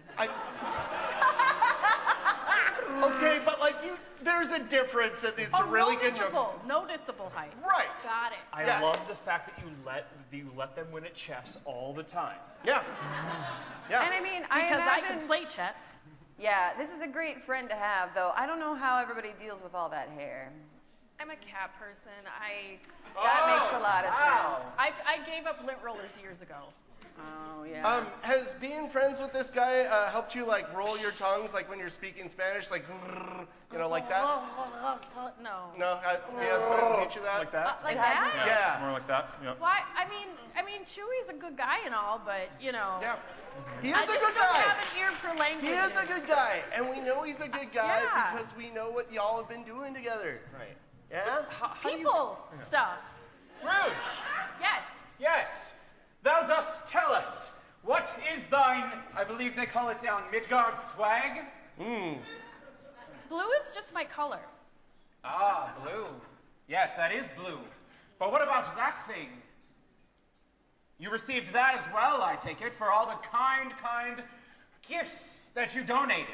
Okay, but like there's a difference, and it's a really good joke. Noticeable height. Right. Got it. I love the fact that you let them win at chess all the time. Yeah. Yeah. And I mean, Because I can play chess. Yeah, this is a great friend to have, though. I don't know how everybody deals with all that hair. I'm a cat person. That makes a lot of sense. I gave up lint rollers years ago. Oh, yeah. Has being friends with this guy helped you like roll your tongues like when you're speaking Spanish, like like that? No. No, he hasn't been able to teach you that. Like that? Like that? Yeah. More like that. Yeah. Why? I mean, Chewy's a good guy and all, but Yeah. He is I a just good don't guy. have an ear for language. He is a good guy, and we know he's a good guy Yeah. because we know what y'all have been doing together. Right. Yeah. People stuff. Rouge! Yes. Yes! Thou dost tell us, what is thine, I believe they call it down, Midgard swag? Blue is just my color. Ah, blue. Yes, that is blue. But what about that thing? You received that as well, I take it, for all the kind gifts that you donated.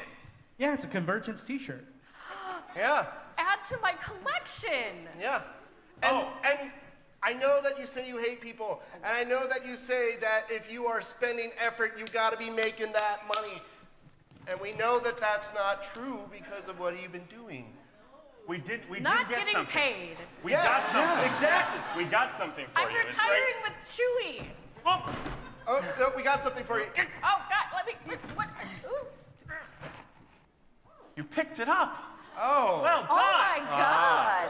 Yeah, it's a CONvergence t-shirt. Yeah. Add to my collection. Yeah. And I know that you say you hate people, and I know that you say that if you are spending effort, you got to be making that money. And we know that that's not true because of what you've been doing. We did Not get getting something. paid. We got something. Yeah, exactly. We got something for I'm you. It's retiring with Chewy. Oh, no, we got something for you. Oh, God, let me. What? Ooh. You picked it up. Oh. Well done. Oh, my God.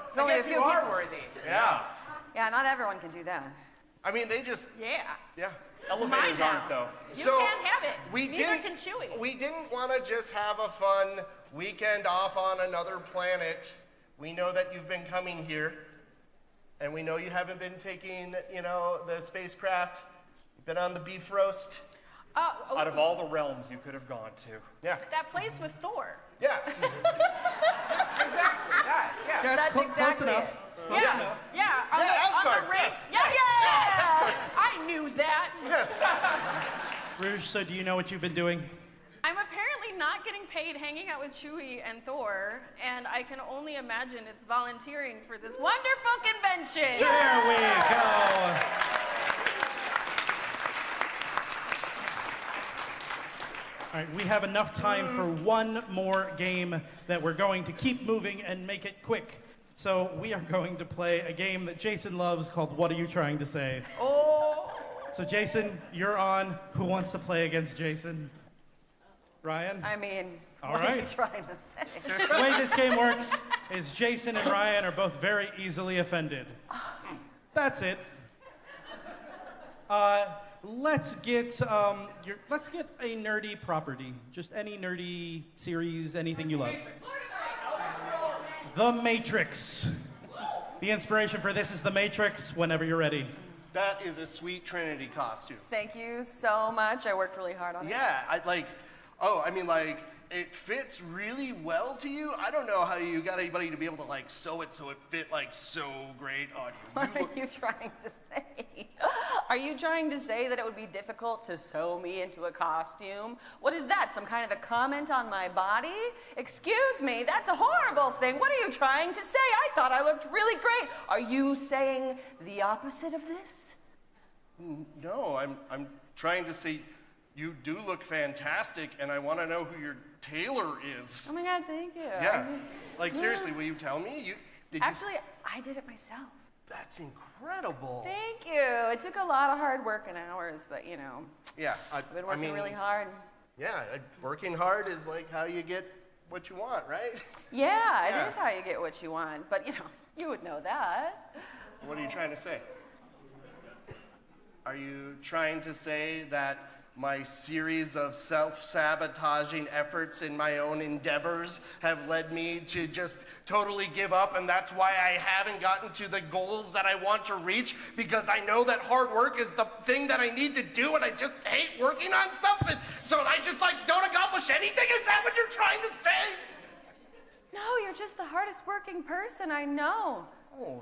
It's only a few you are people. worthy. Yeah. Yeah, not everyone can do that. I mean, they just, Yeah. yeah. Elevators Mine aren't though. You So, can't have it. We Neither didn't, can Chewy. We didn't want to just have a fun weekend off on another planet. We know that you've been coming here, and we know you haven't been taking, the spacecraft. You've been on the beef roast. Out of all the realms you could have gone to. Yeah. That place with Thor. Yes. Exactly, that, yeah. Yeah, That's close exactly enough. it. Close Yeah, enough. yeah. On Yeah, the Asgard, race. yes. Yes. I knew that. Yes. Rouge, so do you know what you've been doing? I'm apparently not getting paid hanging out with Chewy and Thor, and I can only imagine it's volunteering for this wonderful convention. There we go. All right, we have enough time for one more game that we're going to keep moving and make it quick. So we are going to play a game that Jason loves called What Are You Trying to Say? Oh. So Jason, you're on. Who wants to play against Jason? Ryan? I mean, All what are you right. trying to say? The way this game works is Jason and Ryan are both very easily offended. That's it. Let's get a nerdy property. Just any nerdy series, anything you love. The Matrix. The inspiration for this is The Matrix. Whenever you're ready. That is a sweet Trinity costume. Thank you so much. I worked really hard on it. Yeah, it fits really well to you. I don't know how you got anybody to be able to sew it so it fit so great on you. What are you trying to say? Are you trying to say that it would be difficult to sew me into a costume? What is that, some kind of a comment on my body? Excuse me, that's a horrible thing. What are you trying to say? I thought I looked really great. Are you saying the opposite of this? No, I'm trying to say you do look fantastic, and I want to know who your tailor is. Oh my God, thank you. Yeah. Seriously, will you tell me? Actually, I did it myself. That's incredible. Thank you. It took a lot of hard work and hours, but Yeah. I've been working really hard. Yeah, working hard is how you get what you want, right? Yeah, it is how you get what you want, but you would know that. What are you trying to say? Are you trying to say that my series of self-sabotaging efforts in my own endeavors have led me to just totally give up, and that's why I haven't gotten to the goals that I want to reach, because I know that hard work is the thing that I need to do, and I just hate working on stuff, and so I just don't accomplish anything? Is that what you're trying to say? No, you're just the hardest working person I know. Oh,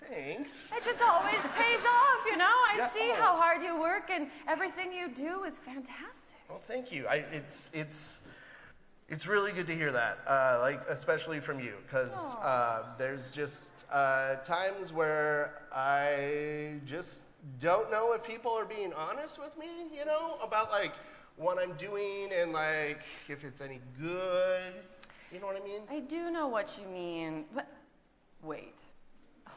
thanks. It just always pays off, you know? I Yeah, see how hard you work, and everything you do is fantastic. Well, thank you. It's really good to hear that, like especially from you, because there's just times where I just don't know if people are being honest with me, you know, about like what I'm doing and like if it's any good. You know what I mean? I do know what you mean, but wait.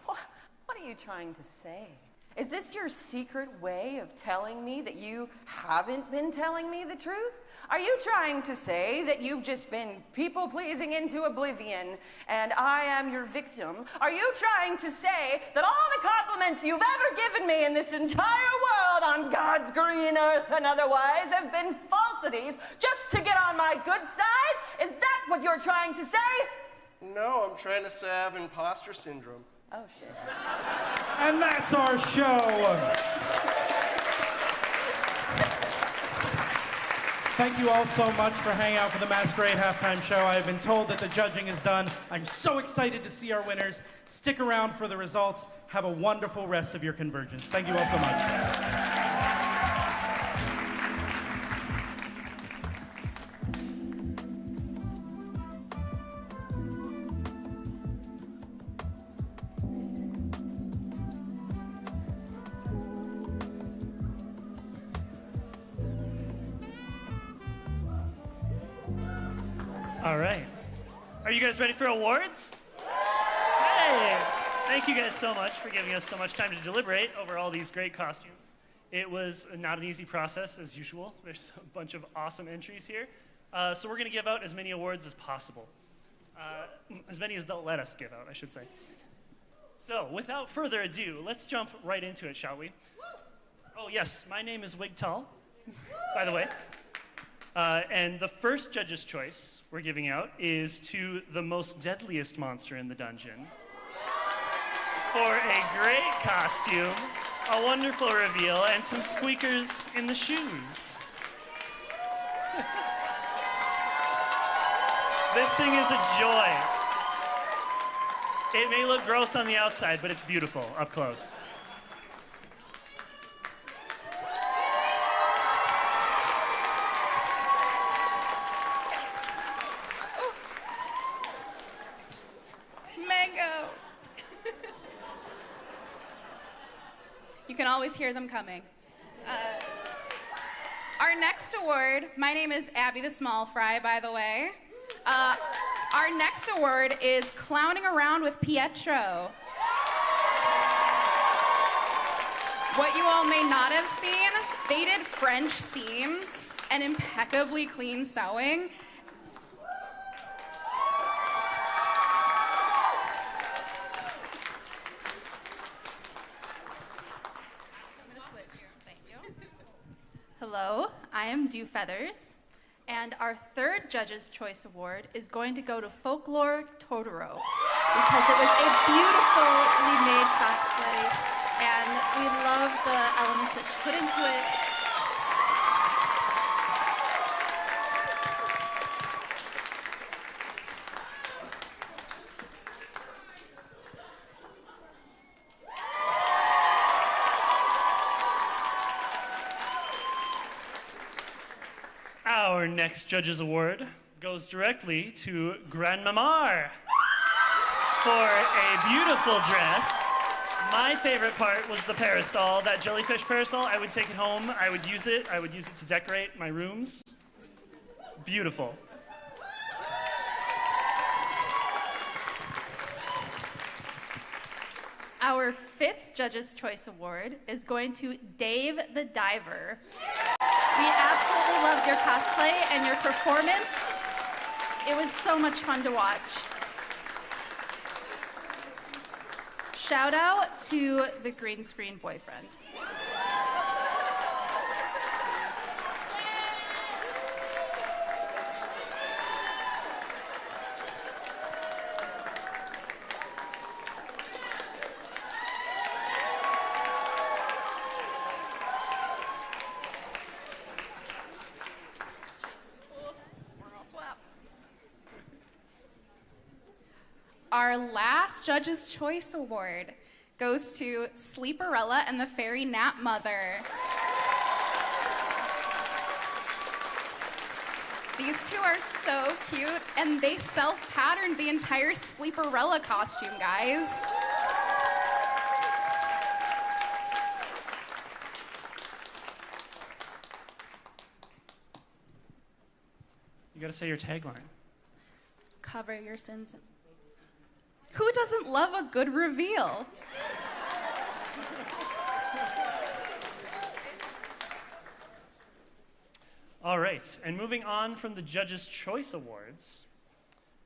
What are you trying to say? Is this your secret way of telling me that you haven't been telling me the truth? Are you trying to say that you've just been people-pleasing into oblivion and I am your victim? Are you trying to say that all the compliments you've ever given me in this entire world on God's green earth and otherwise have been falsities just to get on my good side? Is that what you're trying to say? No, I'm trying to say I have imposter syndrome. Oh, shit. And that's our show. Thank you all so much for hanging out for the Masquerade halftime show. I have been told that the judging is done. I'm so excited to see our winners. Stick around for the results. Have a wonderful rest of your CONvergence. Thank you all so much. All right. Are you guys ready for awards? Hey! Thank you guys so much for giving us so much time to deliberate over all these great costumes. It was not an easy process, as usual. There's a bunch of awesome entries here. So we're going to give out as many awards as possible. As many as they'll let us give out, I should say. So, without further ado, let's jump right into it, shall we? Oh, yes, my name is Wigtal, by the way. And the first judge's choice we're giving out is to the most deadliest monster in the dungeon. For a great costume, a wonderful reveal, and some squeakers in the shoes. This thing is a joy. It may look gross on the outside, but it's beautiful up close. Mango. You can always hear them coming. Our next award, my name is Abby the Small Fry, by the way. Our next award is Clowning Around with Pietro. What you all may not have seen, they did French seams and impeccably clean sewing. Hello, I am Dew Feathers, and our third Judge's Choice Award is going to go to Folklore Totoro because it was a beautifully made cosplay, and we love the elements that she put into it. Our next Judge's Award goes directly to Grandmamar for a beautiful dress. My favorite part was the parasol, that jellyfish parasol. I would take it home, I would use it to decorate my rooms. Beautiful. Our fifth Judge's Choice Award is going to Dave the Diver. We absolutely loved your cosplay and your performance. It was so much fun to watch. Shout out to the green screen boyfriend. our last Judge's Choice Award goes to Sleeperella and the Fairy Nap Mother. These two are so cute, and they self-patterned the entire Sleeperella costume, guys. You gotta say your tagline. Cover your sins. Who doesn't love a good reveal? All right, and moving on from the Judges' Choice Awards,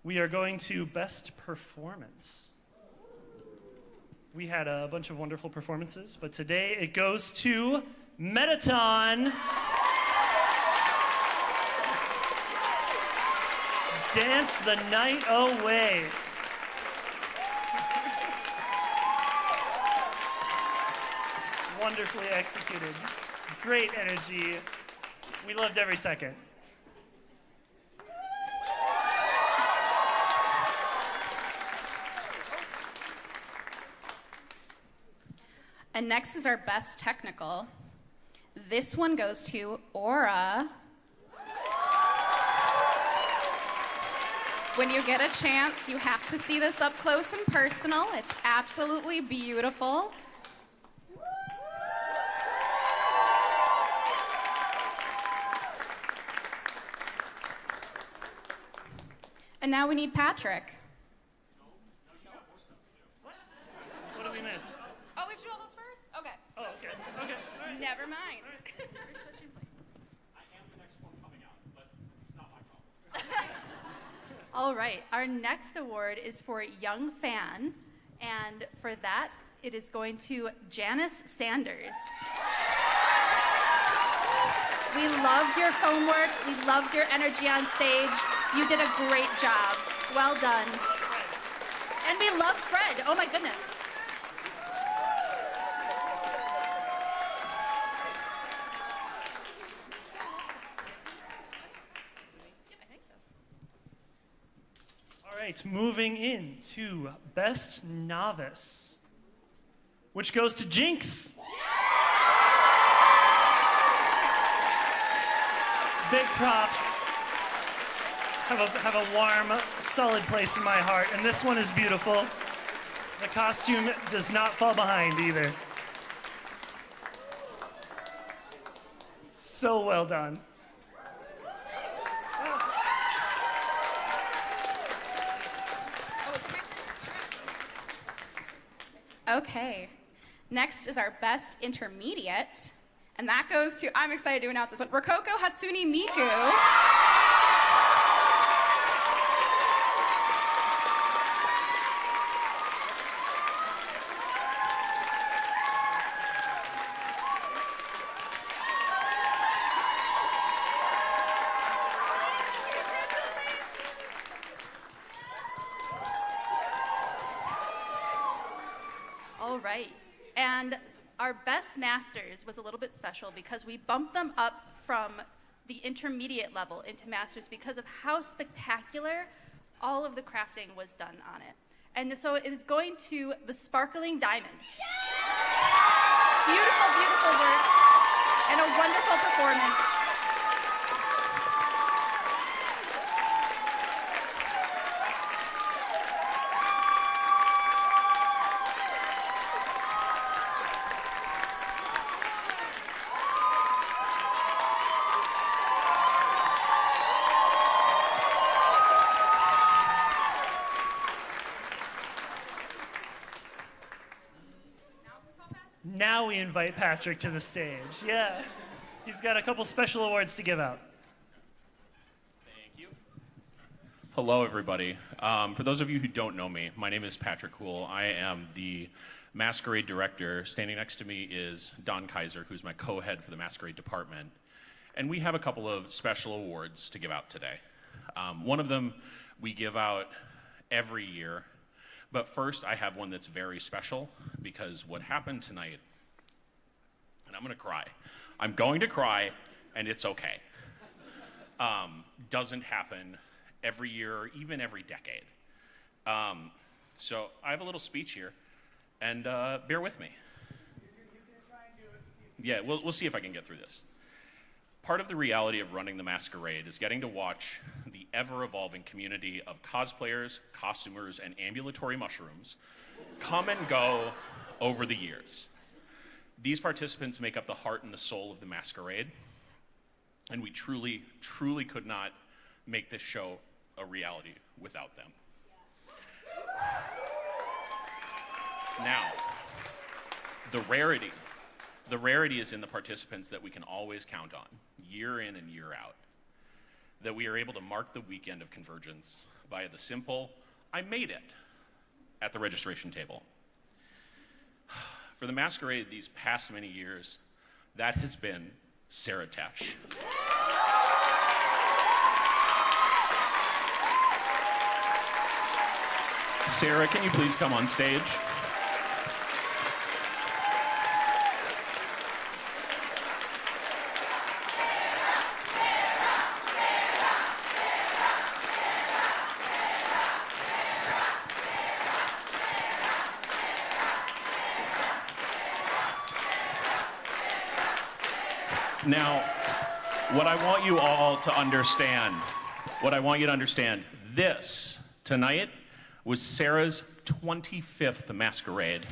we are going to Best Performance. We had a bunch of wonderful performances, but today it goes to Metaton. Dance the Night Away. Wonderfully executed. Great energy. We loved every second. And next is our Best Technical. This one goes to Aura. When you get a chance, you have to see this up close and personal. It's absolutely beautiful. And now we need Patrick. What did we miss? Oh, we have to do all those first? Okay. Oh, okay. Okay. All right. Never mind. All right, our next award is for Young Fan, and for that, it is going to Janice Sanders. We loved your foam work, we loved your energy on stage. You did a great job. Well done. And we love Fred. Oh my goodness. All right, moving into Best Novice, which goes to Jinx. Big props. Have a warm, solid place in my heart, and this one is beautiful. The costume does not fall behind either. So well done. Okay, next is our Best Intermediate, and that goes to, I'm excited to announce this one, Rokoko Hatsune Miku. All right, and our Best Masters was a little bit special because we bumped them up from the intermediate level into Masters because of how spectacular all of the crafting was done on it. And so it is going to the Sparkling Diamond. Beautiful, beautiful work, and a wonderful performance. Now we invite Patrick to the stage. Yeah, he's got a couple special awards to give out. Thank you. Hello, everybody. For those of you who don't know me, my name is Patrick Hool. I am the Masquerade director. Standing next to me is Don Kaiser, who's my co-head for the Masquerade department. And we have a couple of special awards to give out today. One of them we give out every year. But first, I have one that's very special because what happened tonight, and I'm going to cry. I'm going to cry, and it's okay. Doesn't happen every year, even every decade. So I have a little speech here, and bear with me. Yeah, we'll see if I can get through this. Part of the reality of running the Masquerade is getting to watch the ever-evolving community of cosplayers, costumers, and ambulatory mushrooms come and go over the years. These participants make up the heart and the soul of the Masquerade, and we truly, truly could not make this show a reality without them. Now, the rarity is in the participants that we can always count on, year in and year out, that we are able to mark the weekend of CONvergence via the simple, I made it, at the registration table. For the Masquerade these past many years, that has been Sarah Tesh. Sarah, can you please come on stage? Now, what I want you all to understand, this, tonight, was Sarah's 25th Masquerade.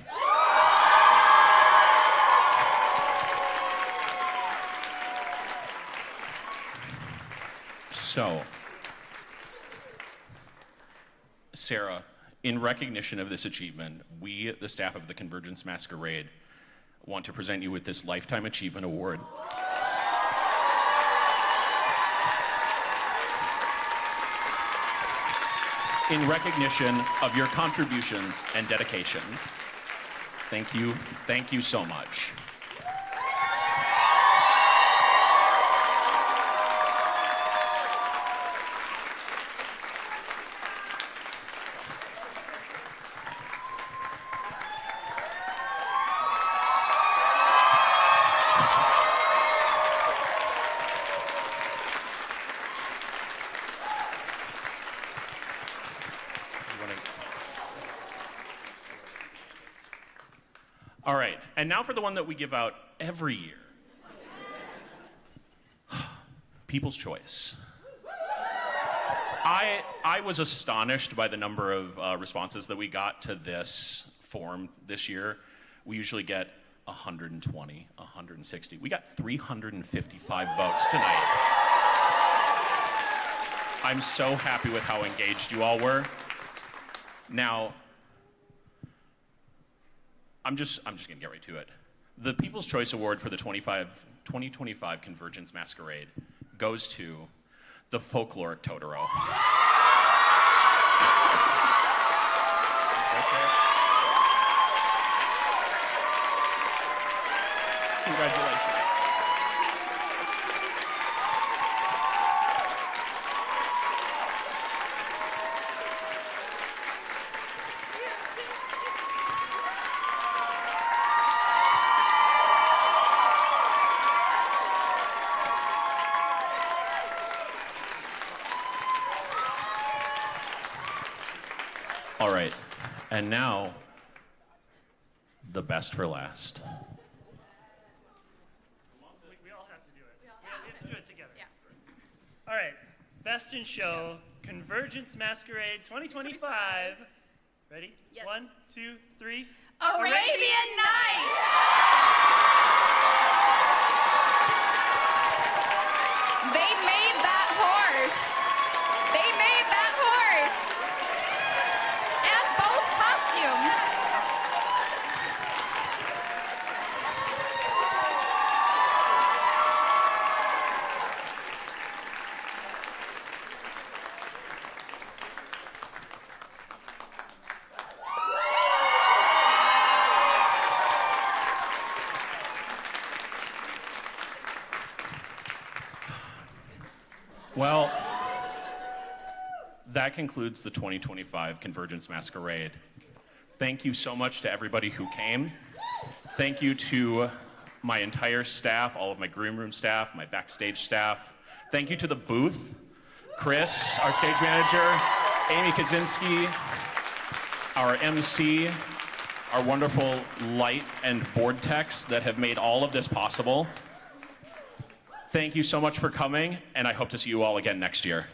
So, Sarah, in recognition of this achievement, we, the staff of the CONvergence Masquerade, want to present you with this Lifetime Achievement Award. In recognition of your contributions and dedication. Thank you so much. All right, and now for the one that we give out every year. People's Choice. I was astonished by the number of responses that we got to this form this year. We usually get 120, 160. We got 355 votes tonight. I'm so happy with how engaged you all were. Now, I'm just gonna get right to it. The People's Choice Award for the 2025 CONvergence Masquerade goes to the folkloric Totoro. Congratulations. All right, and now, the best for last. We all have to do it. We have to do it together. Yeah. All right, Best in Show, CONvergence Masquerade 2025. Ready? Yes. 1, 2, 3. Arabian Nights! They made that horse. They made that horse. And both costumes. Well, that concludes the 2025 CONvergence Masquerade. Thank you so much to everybody who came. Thank you to my entire staff, all of my green room staff, my backstage staff. Thank you to the booth, Chris, our stage manager, Amy Kaczynski, our MC, our wonderful light and board techs that have made all of this possible. Thank you so much for coming, and I hope to see you all again next year.